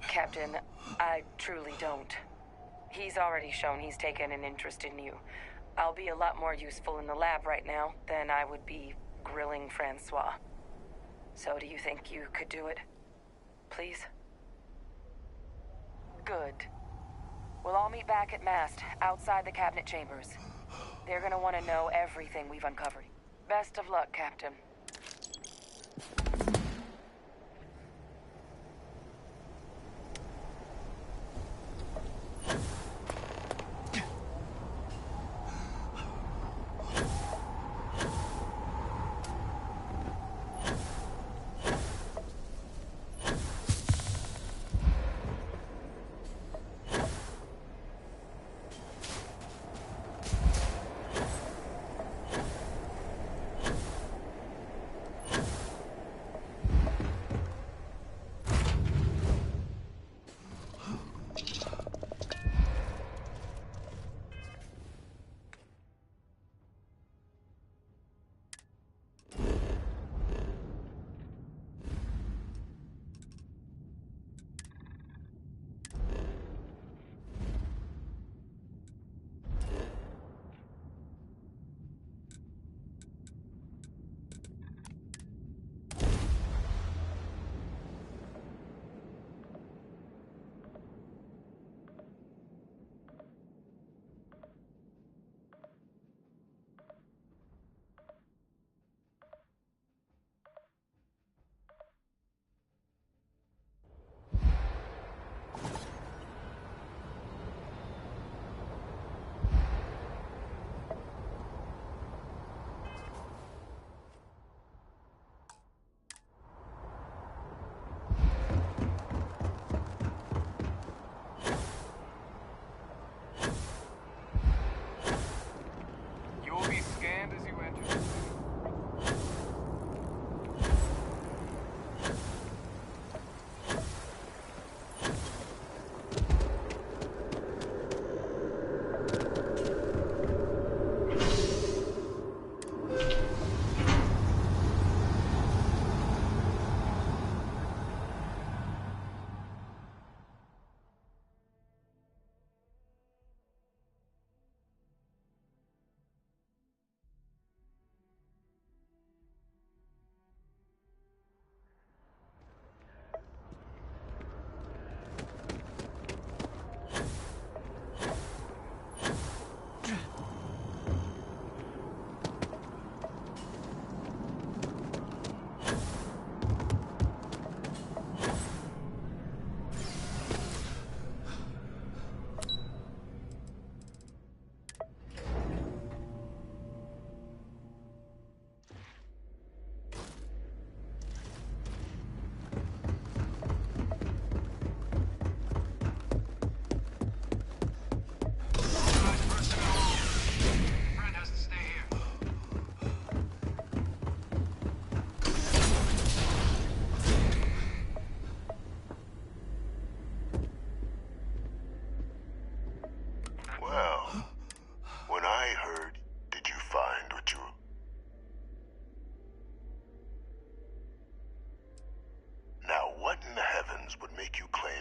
Captain, I truly don't. He's already shown he's taken an interest in you. I'll be a lot more useful in the lab right now than I would be grilling Francois. So do you think you could do it? Please? Good. We'll all meet back at Mast, outside the cabinet chambers. They're gonna want to know everything we've uncovered. Best of luck, Captain.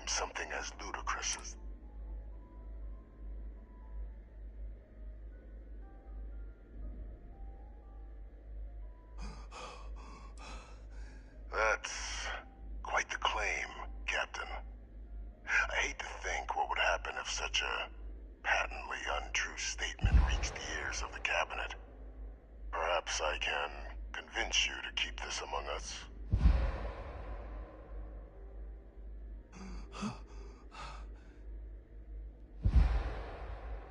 something as ludicrous as... That's quite the claim, Captain. I hate to think what would happen if such a patently untrue statement reached the ears of the cabinet. Perhaps I can convince you to keep this among us.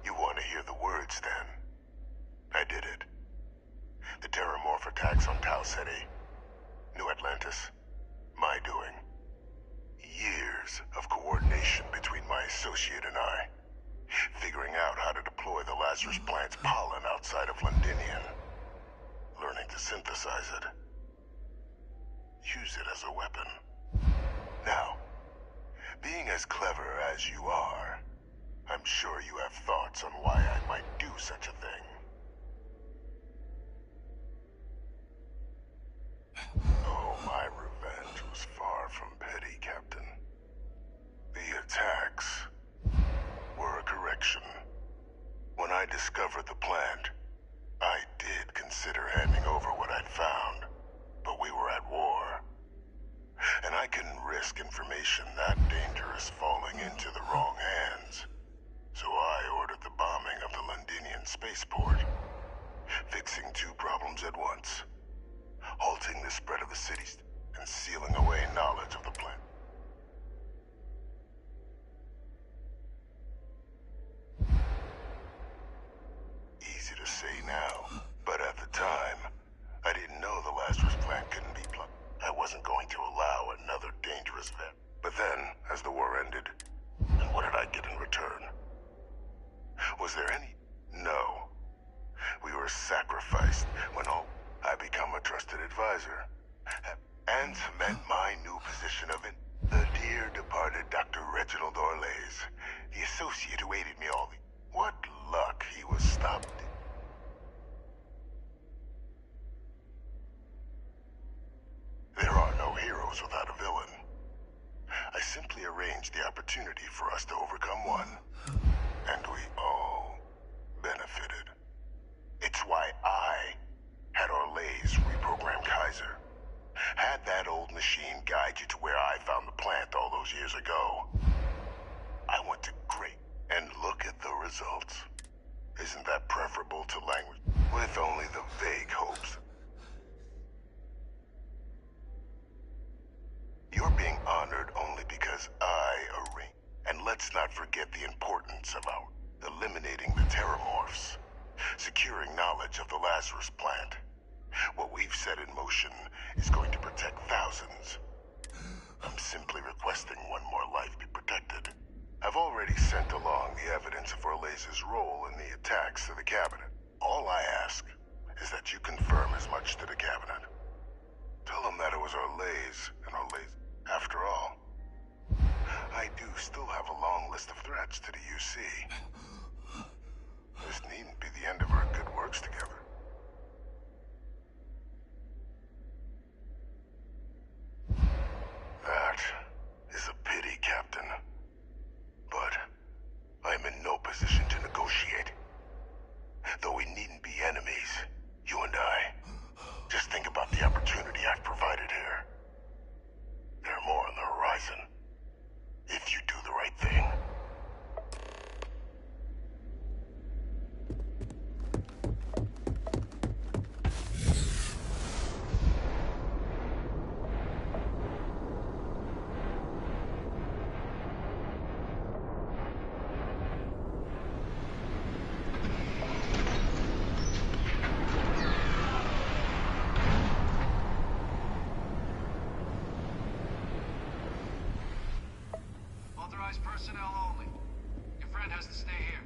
You want to hear the words, then? I did it. The Terramorph attacks on Tau Ceti, New Atlantis, my doing. Years of coordination between my associate and I, figuring out how to deploy the Lazarus plant's pollen outside of Londinium, learning to synthesize it, use it as a weapon. Now, being as clever as you are, I'm sure you have thoughts on why I might do such a thing. Oh, my revenge was far from petty, Captain. The attacks were a correction. When I discovered the plant, I did consider handing over what I'd found, but we were at war. And I couldn't risk information that dangerous falling into the wrong hands. So I ordered the bombing of the Londinian spaceport, fixing two problems at once. Halting the spread of the cities and sealing away knowledge of the plant. Easy to say now, but at the time, I didn't know the Lazarus plant couldn't be plugged. I wasn't going to allow another dangerous event. But then, as the war ended, and what did I get in return? Was there any? No. We were sacrificed when I become a trusted advisor, and cement my new position of it. The dear departed Dr. Reginald Orlays, the associate who aided me all the... What luck he was stopped. There are no heroes without a villain. I simply arranged the opportunity for us to overcome one, and we all benefited. It's why I had Orlays reprogram Kaiser. Had that old machine guide you to where I found the plant all those years ago. I went to great, and look at the results. Isn't that preferable to language? With only the vague hopes. You're being honored only because I arranged. And let's not forget the importance of our eliminating the Terramorphs. Securing knowledge of the Lazarus plant. What we've set in motion is going to protect thousands. I'm simply requesting one more life be protected. I've already sent along the evidence of Orlays' role in the attacks to the cabinet. All I ask is that you confirm as much to the cabinet. Tell them that it was Orlays and Orlays. After all, I do still have a long list of threats to the UC. This needn't be the end of our good works together. That is a pity, Captain. But I'm in no position to negotiate. Though we needn't be enemies, you and I. Just think about the opportunity I've provided here. There are more on the horizon. If you do the right thing. Authorized personnel only. Your friend has to stay here.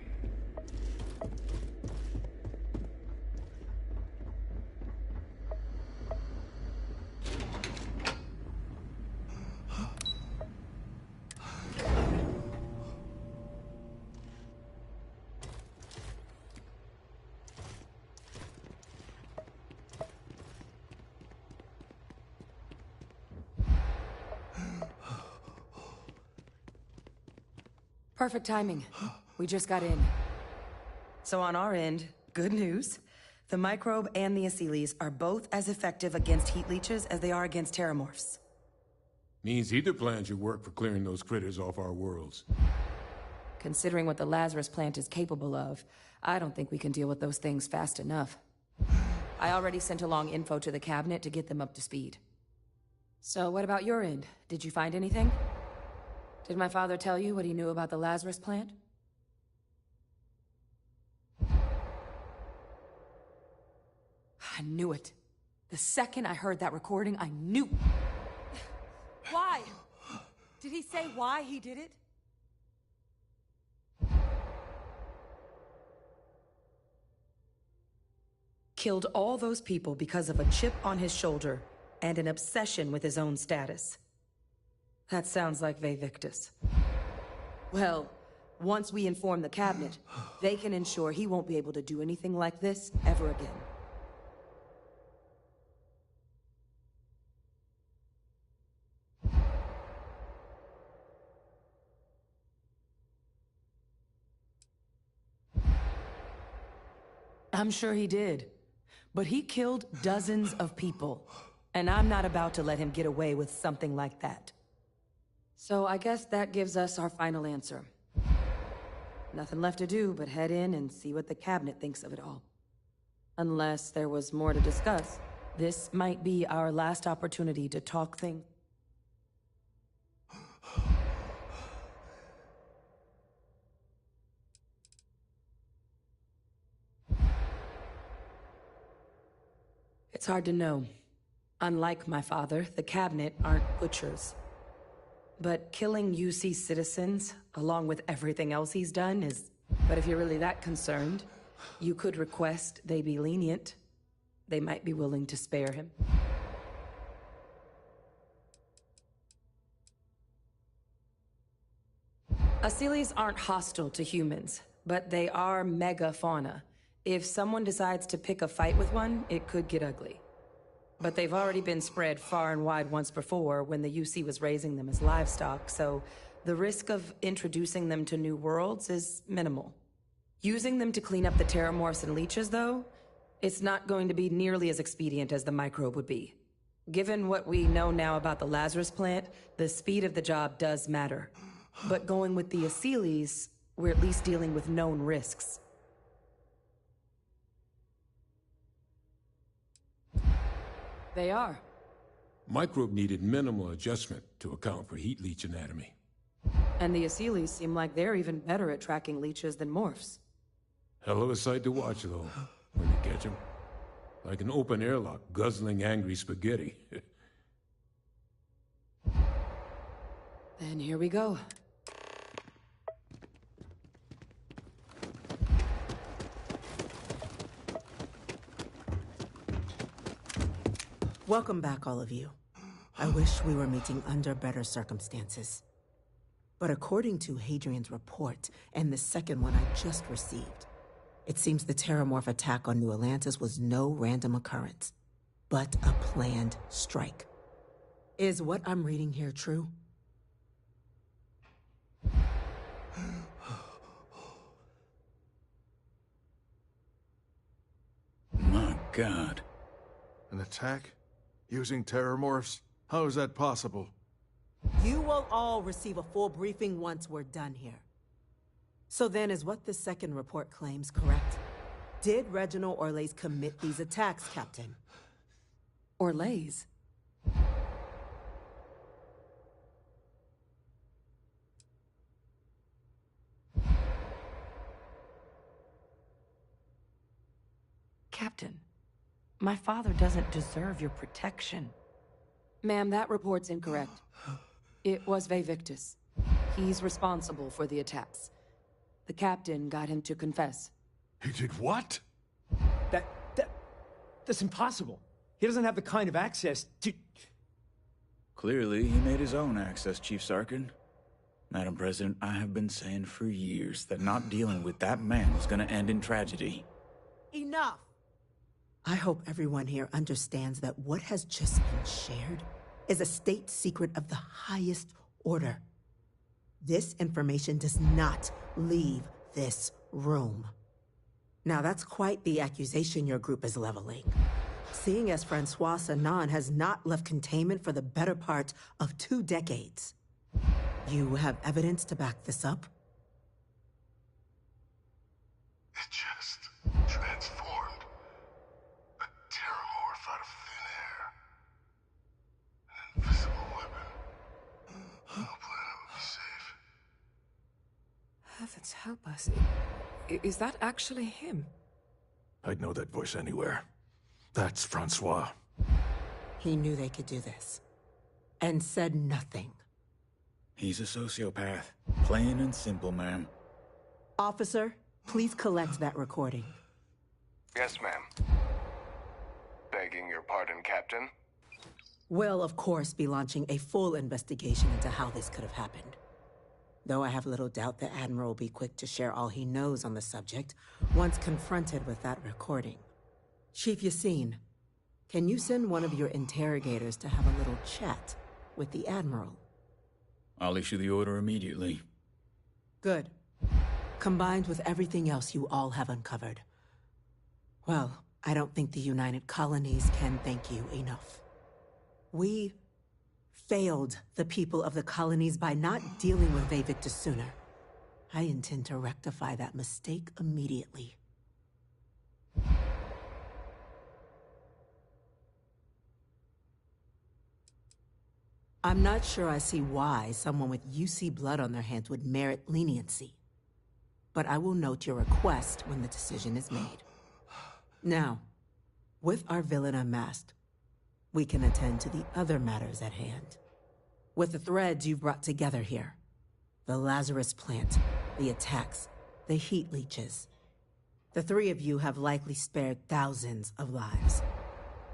Perfect timing. We just got in. So on our end, good news. The microbe and the Asylees are both as effective against heat leeches as they are against terramorphs. Means either plan should work for clearing those critters off our worlds. Considering what the Lazarus plant is capable of, I don't think we can deal with those things fast enough. I already sent along info to the cabinet to get them up to speed. So what about your end? Did you find anything? Did my father tell you what he knew about the Lazarus plant? I knew it. The second I heard that recording, I knew. Why? Did he say why he did it? Killed all those people because of a chip on his shoulder and an obsession with his own status. That sounds like Vivictus. Well, once we inform the cabinet, they can ensure he won't be able to do anything like this ever again. I'm sure he did. But he killed dozens of people. And I'm not about to let him get away with something like that. So I guess that gives us our final answer. Nothing left to do but head in and see what the cabinet thinks of it all. Unless there was more to discuss. This might be our last opportunity to talk things. It's hard to know. Unlike my father, the cabinet aren't butchers. But killing UC citizens, along with everything else he's done, is... But if you're really that concerned, you could request they be lenient. They might be willing to spare him. Asylees aren't hostile to humans, but they are megafauna. If someone decides to pick a fight with one, it could get ugly. But they've already been spread far and wide once before when the UC was raising them as livestock, so the risk of introducing them to new worlds is minimal. Using them to clean up the terramorphs and leeches, though, it's not going to be nearly as expedient as the microbe would be. Given what we know now about the Lazarus plant, the speed of the job does matter. But going with the Asylees, we're at least dealing with known risks. They are. Microbe needed minimal adjustment to account for heat leech anatomy. And the Asylees seem like they're even better at tracking leeches than morphs. Hell of a sight to watch, though, when you catch them. Like an open airlock guzzling angry spaghetti. Then here we go. Welcome back, all of you. I wish we were meeting under better circumstances. But according to Hadrian's report, and the second one I just received, it seems the Terramorph attack on New Atlantis was no random occurrence, but a planned strike. Is what I'm reading here true? My God. An attack? Using terramorphs? How is that possible? You will all receive a full briefing once we're done here. So then, is what the second report claims correct? Did Reginald Orlays commit these attacks, Captain? Orlays? Captain, my father doesn't deserve your protection. Ma'am, that report's incorrect. It was Vivictus. He's responsible for the attacks. The captain got him to confess. He did what? That's impossible. He doesn't have the kind of access to... Clearly, he made his own access, Chief Sarkin. Madam President, I have been saying for years that not dealing with that man was gonna end in tragedy. Enough! I hope everyone here understands that what has just been shared is a state secret of the highest order. This information does not leave this room. Now, that's quite the accusation your group is leveling. Seeing as Francois Sanan has not left containment for the better part of 2 decades. You have evidence to back this up? It just transformed a terramorph out of thin air. An invisible weapon. No planet would be safe. Heavens help us. Is that actually him? I'd know that voice anywhere. That's Francois. He knew they could do this. And said nothing. He's a sociopath. Plain and simple, ma'am. Officer, please collect that recording. Yes, ma'am. Begging your pardon, Captain. We'll, of course, be launching a full investigation into how this could have happened. Though I have little doubt the Admiral will be quick to share all he knows on the subject once confronted with that recording. Chief Yassine, can you send one of your interrogators to have a little chat with the Admiral? I'll issue the order immediately. Good. Combined with everything else you all have uncovered. Well, I don't think the United Colonies can thank you enough. We failed the people of the colonies by not dealing with Victus sooner. I intend to rectify that mistake immediately. I'm not sure I see why someone with UC blood on their hands would merit leniency. But I will note your request when the decision is made. Now, with our villain unmasked, we can attend to the other matters at hand. With the threads you've brought together here, the Lazarus plant, the attacks, the heat leeches. The 3 of you have likely spared thousands of lives.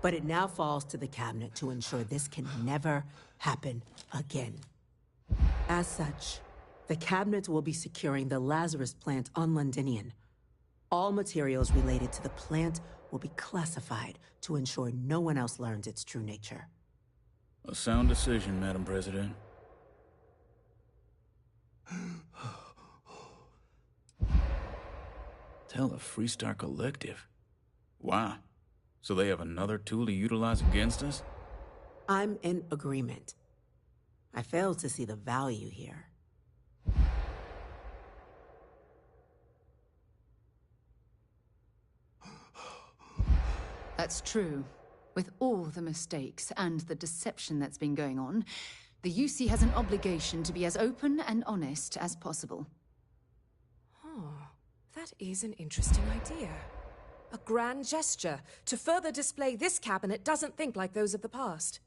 But it now falls to the Cabinet to ensure this can never happen again. As such, the Cabinet will be securing the Lazarus plant on Londinian. All materials related to the plant will be classified to ensure no one else learns its true nature. A sound decision, Madam President. Tell the Freestar Collective. Wow. So they have another tool to utilize against us? I'm in agreement. I fail to see the value here. That's true. With all the mistakes and the deception that's been going on, the UC has an obligation to be as open and honest as possible. That is an interesting idea. A grand gesture to further display this cabinet doesn't think like those of the past.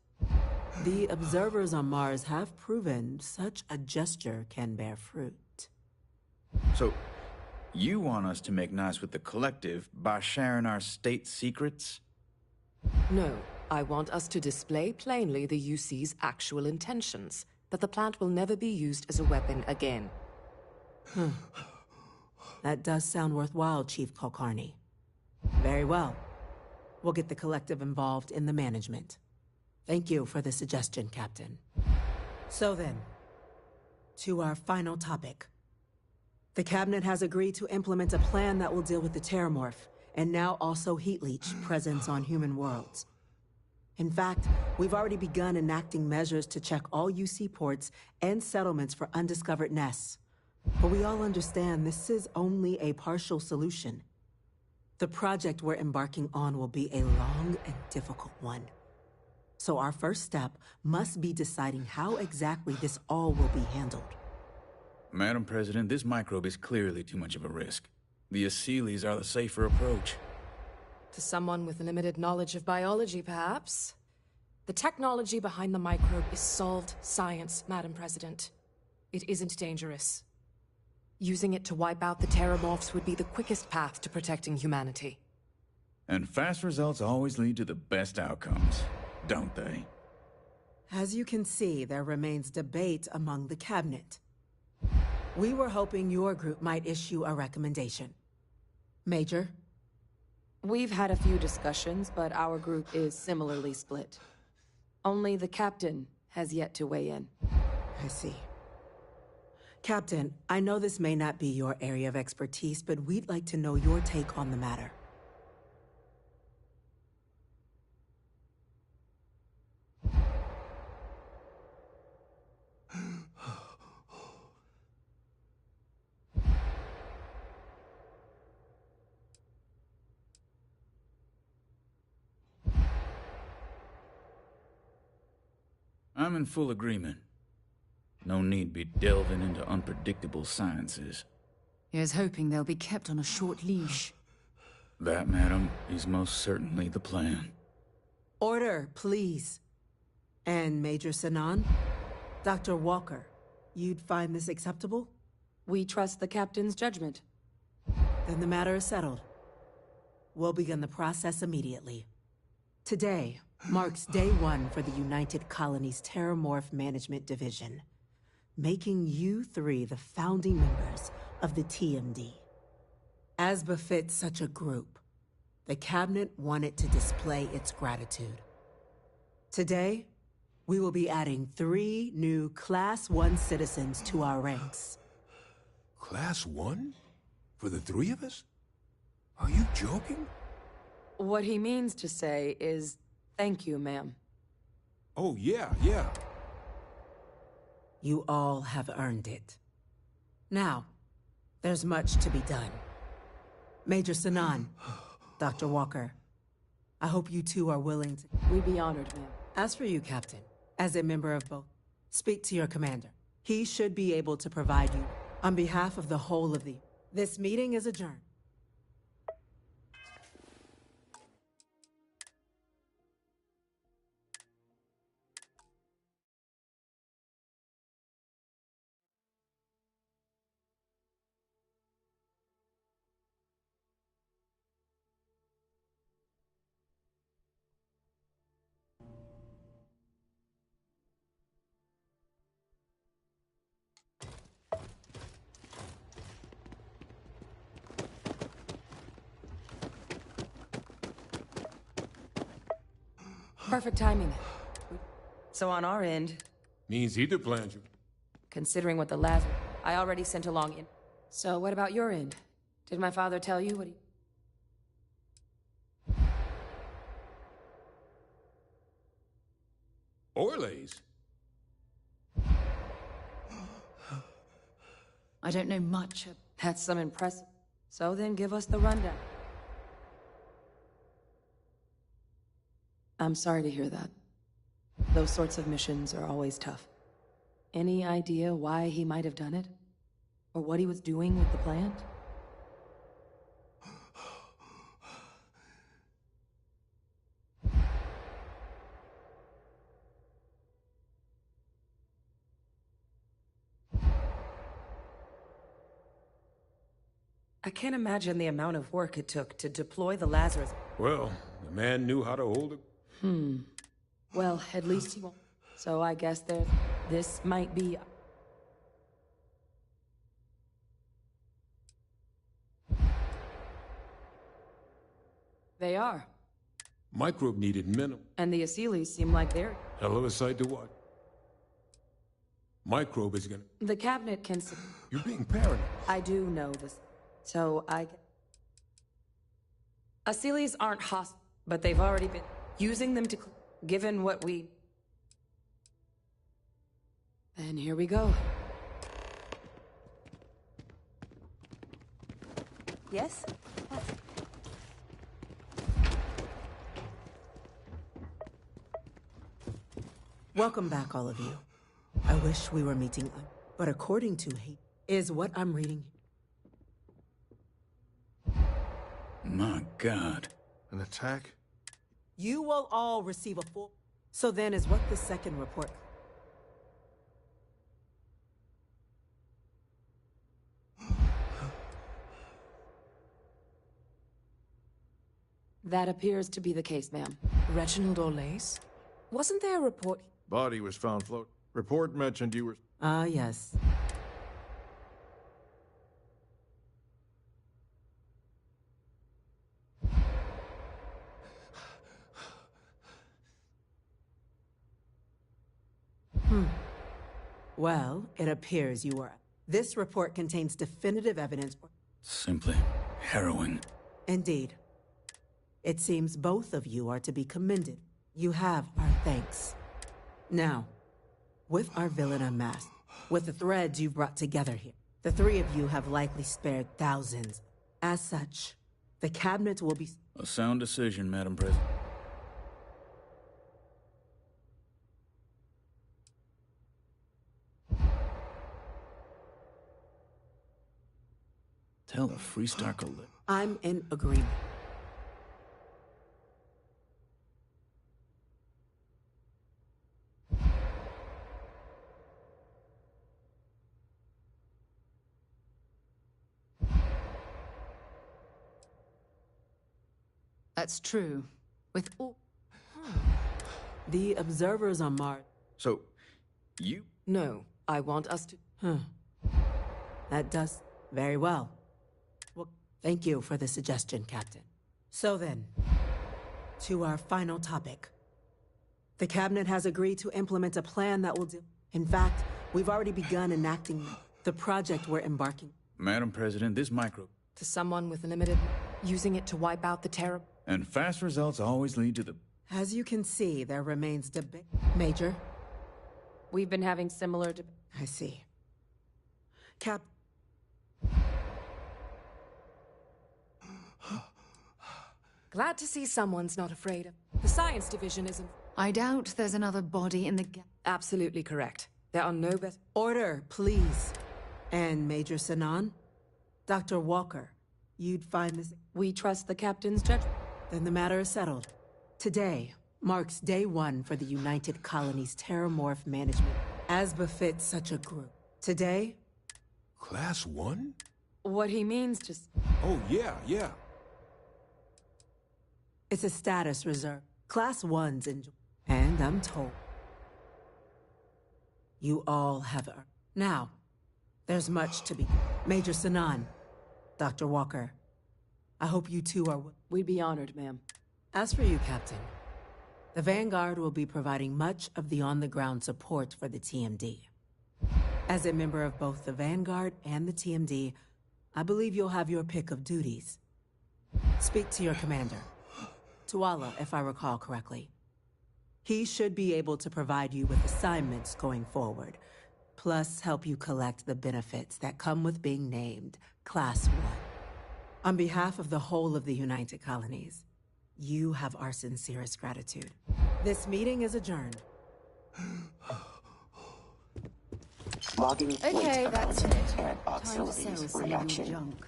The observers on Mars have proven such a gesture can bear fruit. So, you want us to make nice with the Collective by sharing our state secrets? No, I want us to display plainly the UC's actual intentions, that the plant will never be used as a weapon again. That does sound worthwhile, Chief Kulkarni. Very well. We'll get the Collective involved in the management. Thank you for the suggestion, Captain. So then, to our final topic. The Cabinet has agreed to implement a plan that will deal with the Terramorph, and now also Heat Leech presence on human worlds. In fact, we've already begun enacting measures to check all UC ports and settlements for undiscovered nests. But we all understand this is only a partial solution. The project we're embarking on will be a long and difficult one. So our first step must be deciding how exactly this all will be handled. Madam President, this microbe is clearly too much of a risk. The Aseles are the safer approach. To someone with limited knowledge of biology, perhaps. The technology behind the microbe is solved science, Madam President. It isn't dangerous. Using it to wipe out the Terramorphs would be the quickest path to protecting humanity. And fast results always lead to the best outcomes, don't they? As you can see, there remains debate among the Cabinet. We were hoping your group might issue a recommendation. Major? We've had a few discussions, but our group is similarly split. Only the captain has yet to weigh in. I see. Captain, I know this may not be your area of expertise, but we'd like to know your take on the matter. I'm in full agreement. No need be delving into unpredictable sciences. Here's hoping they'll be kept on a short leash. That, madam, is most certainly the plan. Order, please. And Major Sinan? Dr. Walker, you'd find this acceptable? We trust the captain's judgment. Then the matter is settled. We'll begin the process immediately. Today marks day one for the United Colonies Terramorph Management Division, making you three the founding members of the TMD. As befits such a group, the Cabinet wanted to display its gratitude. Today, we will be adding 3 new Class 1 citizens to our ranks. Class 1? For the 3 of us? Are you joking? What he means to say is, thank you, ma'am. Oh, yeah. You all have earned it. Now, there's much to be done. Major Sinan, Dr. Walker, I hope you two are willing to... We'd be honored, ma'am. As for you, Captain, as a member of both, speak to your commander. He should be able to provide you on behalf of the whole of the... This meeting is adjourned. Perfect timing. So on our end... Means either plans you. Considering what the last... I already sent along in... So what about your end? Did my father tell you what he... Orlays? I don't know much. That's some impressive... So then give us the rundown. I'm sorry to hear that. Those sorts of missions are always tough. Any idea why he might have done it? Or what he was doing with the plant? I can't imagine the amount of work it took to deploy the Lazarus. Well, the man knew how to hold it. Well, at least he won't. So I guess this might be... They are. Microbe needed minimal. And the Asylees seem like they're... Hell of a sight to watch. Microbe is gonna... The Cabinet can... You're being paranoid. I do know this. So Asylees aren't hostile, but they've already been using them to... Given what we... And here we go. Yes? Welcome back, all of you. I wish we were meeting, but according to hate, is what I'm reading. My God. An attack? You will all receive a full... So then is what the second report... That appears to be the case, ma'am. Reginald Olace? Wasn't there a report... Body was found float. Report mentioned you were... Ah, yes. Well, it appears you were... This report contains definitive evidence. Simply harrowing. Indeed. It seems both of you are to be commended. You have our thanks. Now, with our villain unmasked, with the threads you've brought together here, the three of you have likely spared thousands. As such, the cabinet will be... A sound decision, Madam President. Tell the Freestar live. I'm in agreement. That's true. With all... The observers on Mars... So, you... No, I want us to... That does... Very well. Well, thank you for the suggestion, Captain. So then, to our final topic. The Cabinet has agreed to implement a plan that will do... In fact, we've already begun enacting the project we're embarking... Madam President, this micro... To someone with limited... Using it to wipe out the terror... And fast results always lead to the... As you can see, there remains debate... Major? We've been having similar... I see. Glad to see someone's not afraid of... The science division isn't... I doubt there's another body in the... Absolutely correct. There are no best... Order, please. And Major Sinan? Dr. Walker, you'd find this... We trust the captain's judgment. Then the matter is settled. Today marks day one for the United Colonies Terramorph Management, as befits such a group. Today... Class 1? What he means just... Oh, yeah. It's a status reserve. Class 1's enjoy. And I'm told... You all have earned. Now, there's much to be... Major Sinan, Dr. Walker, I hope you two are... We'd be honored, ma'am. As for you, Captain, the Vanguard will be providing much of the on-the-ground support for the TMD. As a member of both the Vanguard and the TMD, I believe you'll have your pick of duties. Speak to your commander, Tuala, if I recall correctly. He should be able to provide you with assignments going forward, plus help you collect the benefits that come with being named Class 1. On behalf of the whole of the United Colonies, you have our sincerest gratitude. This meeting is adjourned. Logging Okay, that's it. and Time to sell auxiliaries some of reaction. your junk.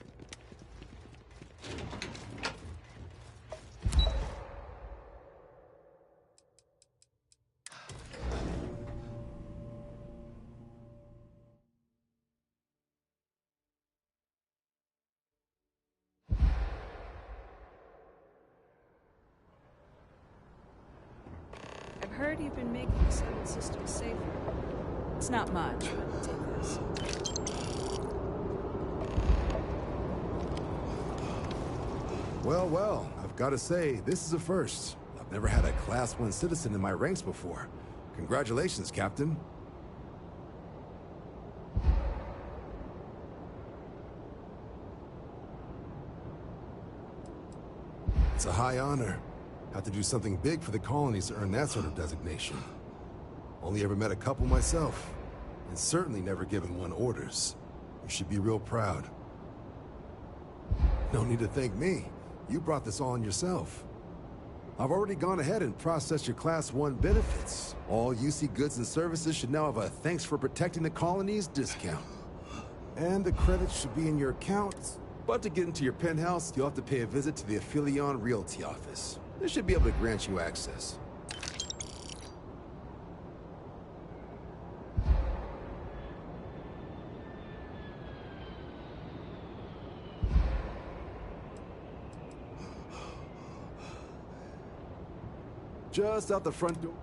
I've heard you've been making the Seven Systems safer. It's not much, but take this. Well, I've got to say, this is a first. I've never had a Class 1 citizen in my ranks before. Congratulations, Captain. It's a high honor. Have to do something big for the colonies to earn that sort of designation. Only ever met a couple myself, and certainly never given one orders. You should be real proud. No need to thank me. You brought this on yourself. I've already gone ahead and processed your Class 1 benefits. All UC goods and services should now have a thanks for protecting the colonies discount. And the credits should be in your accounts. But to get into your penthouse, you'll have to pay a visit to the Aphelion Realty office. They should be able to grant you access. Just out the front door.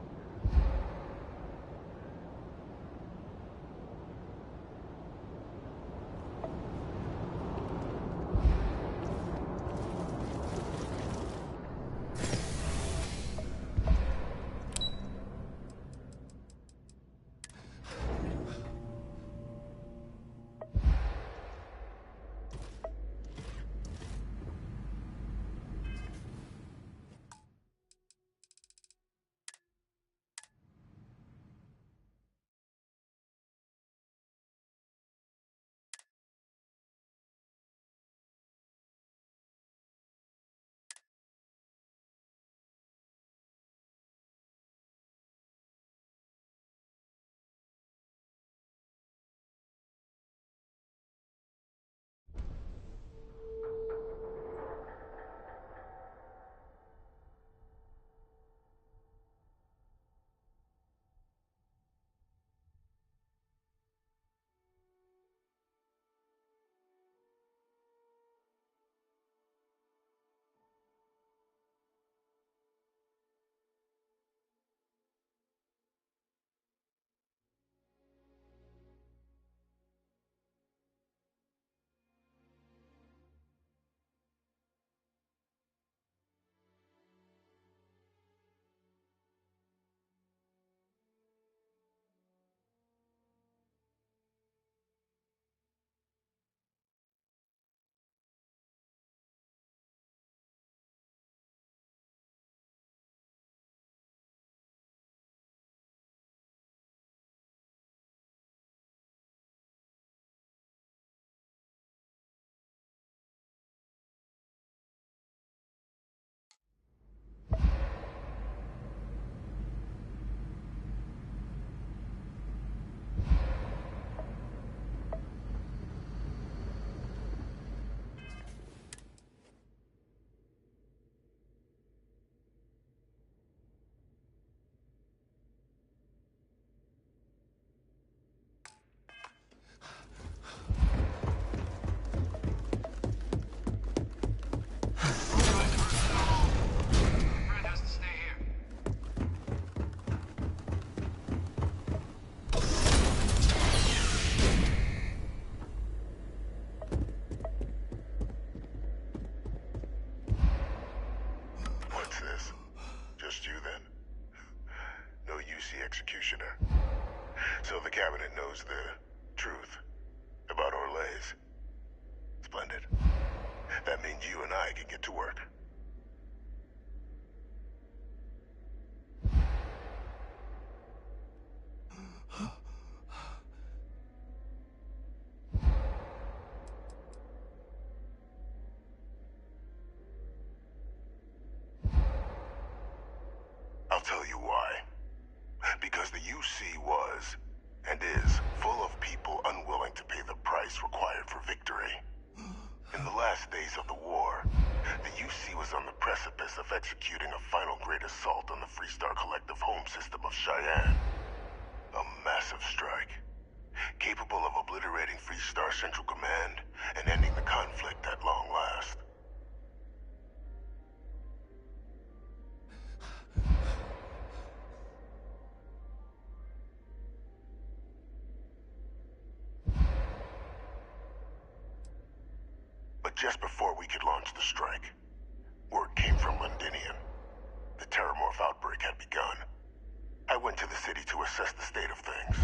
I can get to work. I'll tell you why. Because the UC was, and is, full of people unwilling to pay the price required for victory. In the last days of the war, the UC was on the precipice of executing a final great assault on the Freestar Collective home system of Cheyenne. A massive strike, capable of obliterating Freestar Central Command and ending the conflict at long last. But just before we could launch the strike, word came from Londinium. The Terramorph outbreak had begun. I went to the city to assess the state of things,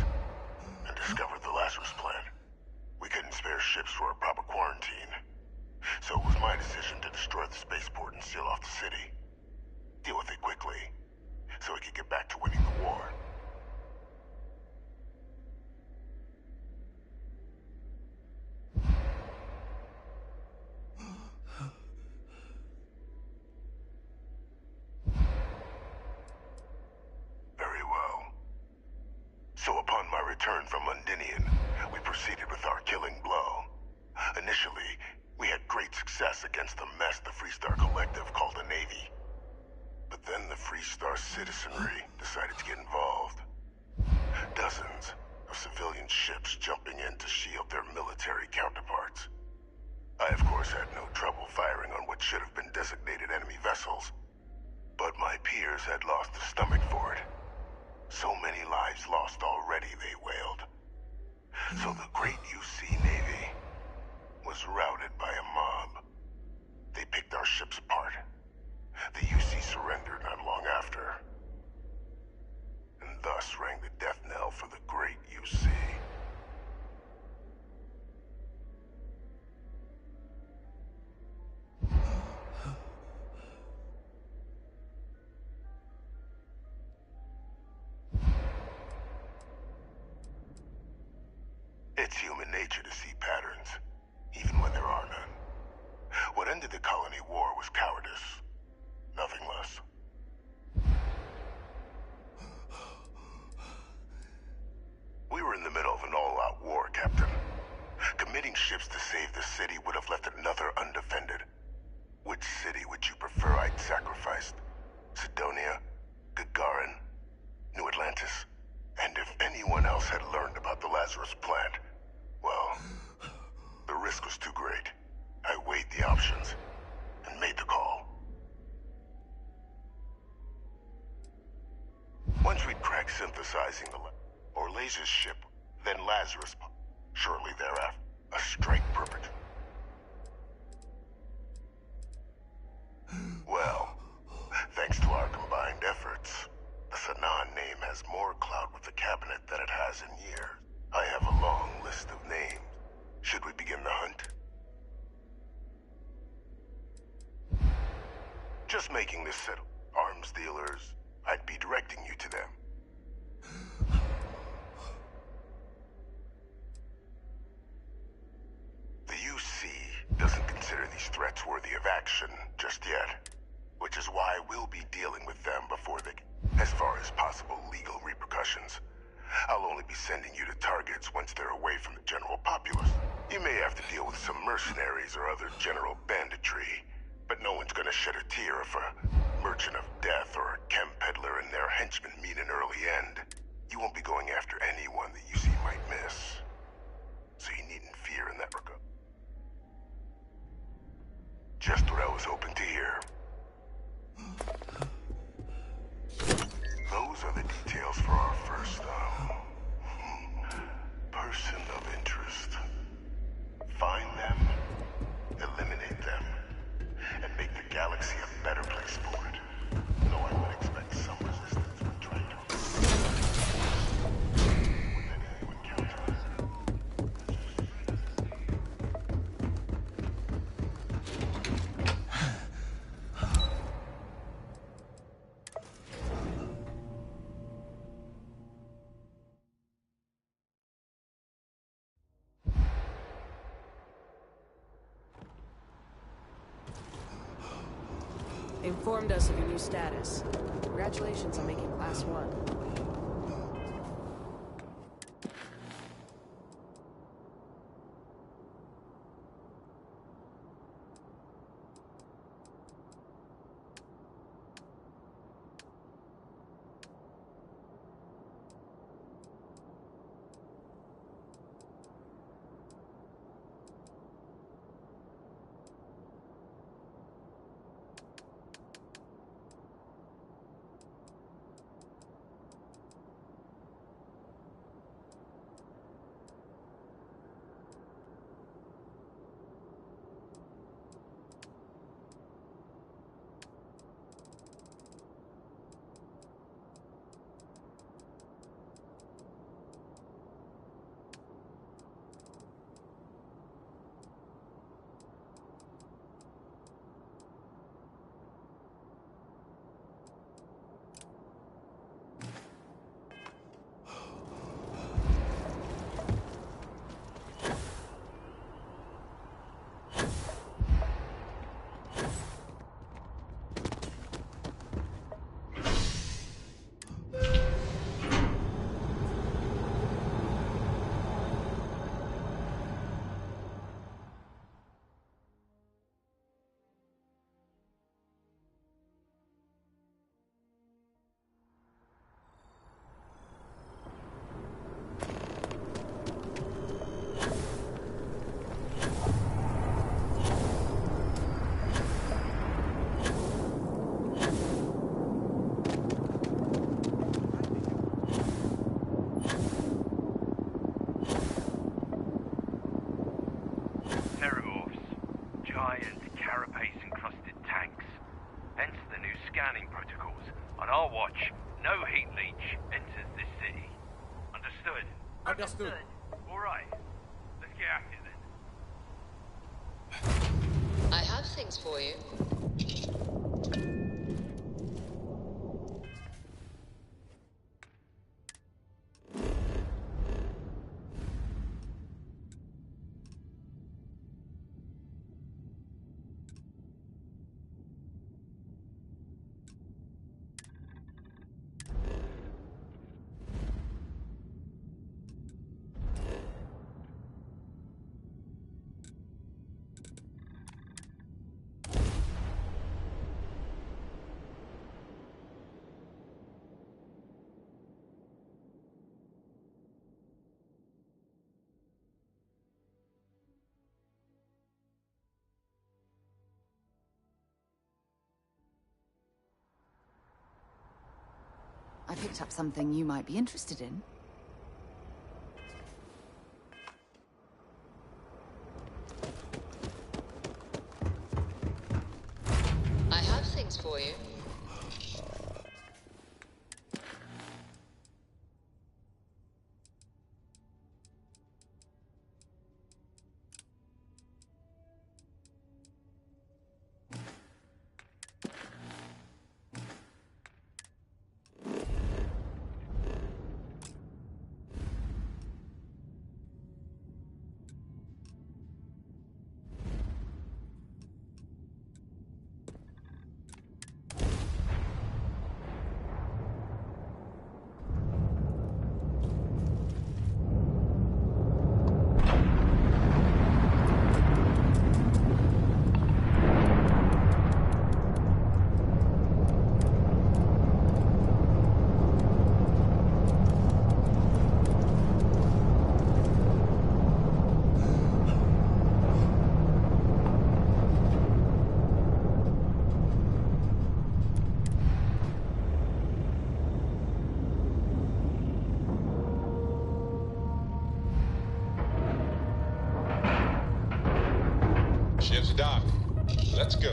and discovered the Lazarus plan. We couldn't spare ships for a proper quarantine, so it was my decision to destroy the spaceport and seal off the city. Deal with it quickly, so we could get back to winning the war. Very well. So upon my return from Londinium, we proceeded with our killing blow. Initially, we had great success against the mess the Freestar Collective called a Navy. But then the Freestar citizenry decided to get involved. Dozens of civilian ships jumping in to shield their military counterparts. I, of course, had no trouble firing on what should have been designated enemy vessels. But my peers had lost the stomach for it. So many lives lost already, they wailed. So the great UC Navy was routed by a mob. They picked our ships apart. The UC surrendered not long after. And thus rang the death knell for the great UC. It's human nature to see patterns, even when there are none. What ended the colony war was cowardice, nothing less. We were in the middle of an all-out war, Captain. Committing ships to save the city would have left another undefended. Which city would you prefer I'd sacrificed? Sidonia? Gagarin? New Atlantis? And if anyone else had learned about the Lazarus plant, well, the risk was too great. I weighed the options and made the call. Once we'd cracked synthesizing or Laser's ship, then Lazarus, shortly thereafter, a strike perpetrated. Well, thanks to our combined efforts, the Sanan name has more clout with the cabinet than it has in years. I have a long list of names. Should we begin the hunt? Just making this settle. Arms dealers, I'd be directing you to them. The UC doesn't consider these threats worthy of action just yet, which is why we'll be dealing with them before they, as far as possible legal repercussions. I'll only be sending you to targets once they're away from the general populace. You may have to deal with some mercenaries or other general banditry, but no one's gonna shed a tear if a merchant of death or a chem peddler and their henchmen meet an early end. You won't be going after anyone that you see might miss, so you needn't fear in that regard. Just what I was hoping to hear. Those are the details for our first, person of interest. Find them, eliminate them, and make the galaxy a better place for it. Though I would expect some resistance when trying to... With anyone counter. Informed us of your new status. Congratulations on making Class 1. Understood. All right. Let's get at it then. I have things for you. I picked up something you might be interested in. I have things for you. Ship's docked. Let's go.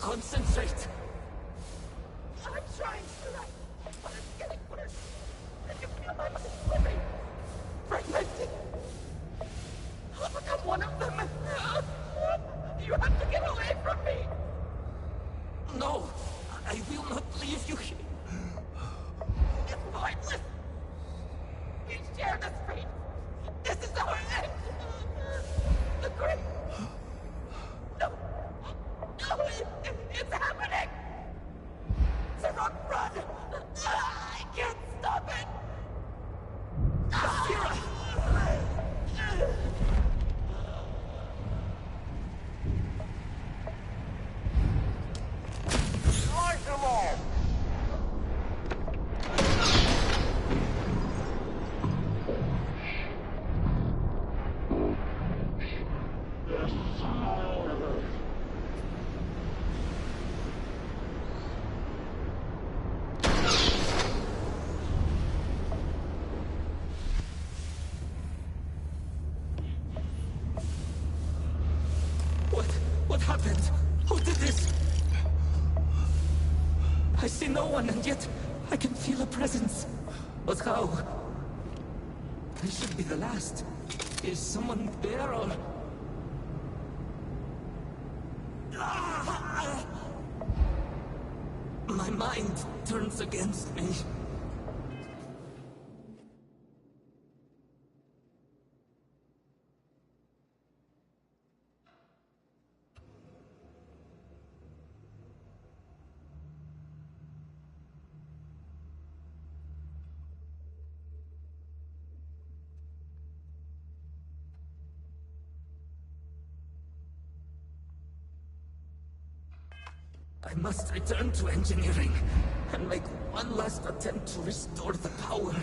concentrate. I'm trying to, but it's getting worse. And you feel my life slipping, fragmenting. I'll become one of them. You have to get away from me. No, I will not leave you here. It's pointless. We share this fate. This is our end. The great. No, no, it's happening. Zerok, run. I can't stop it. Akira. Charge them all! What happened? Who did this? I see no one, and yet I can feel a presence. But how? I should be the last. Is someone there, or... My mind turns against me. I must return to engineering and make one last attempt to restore the power.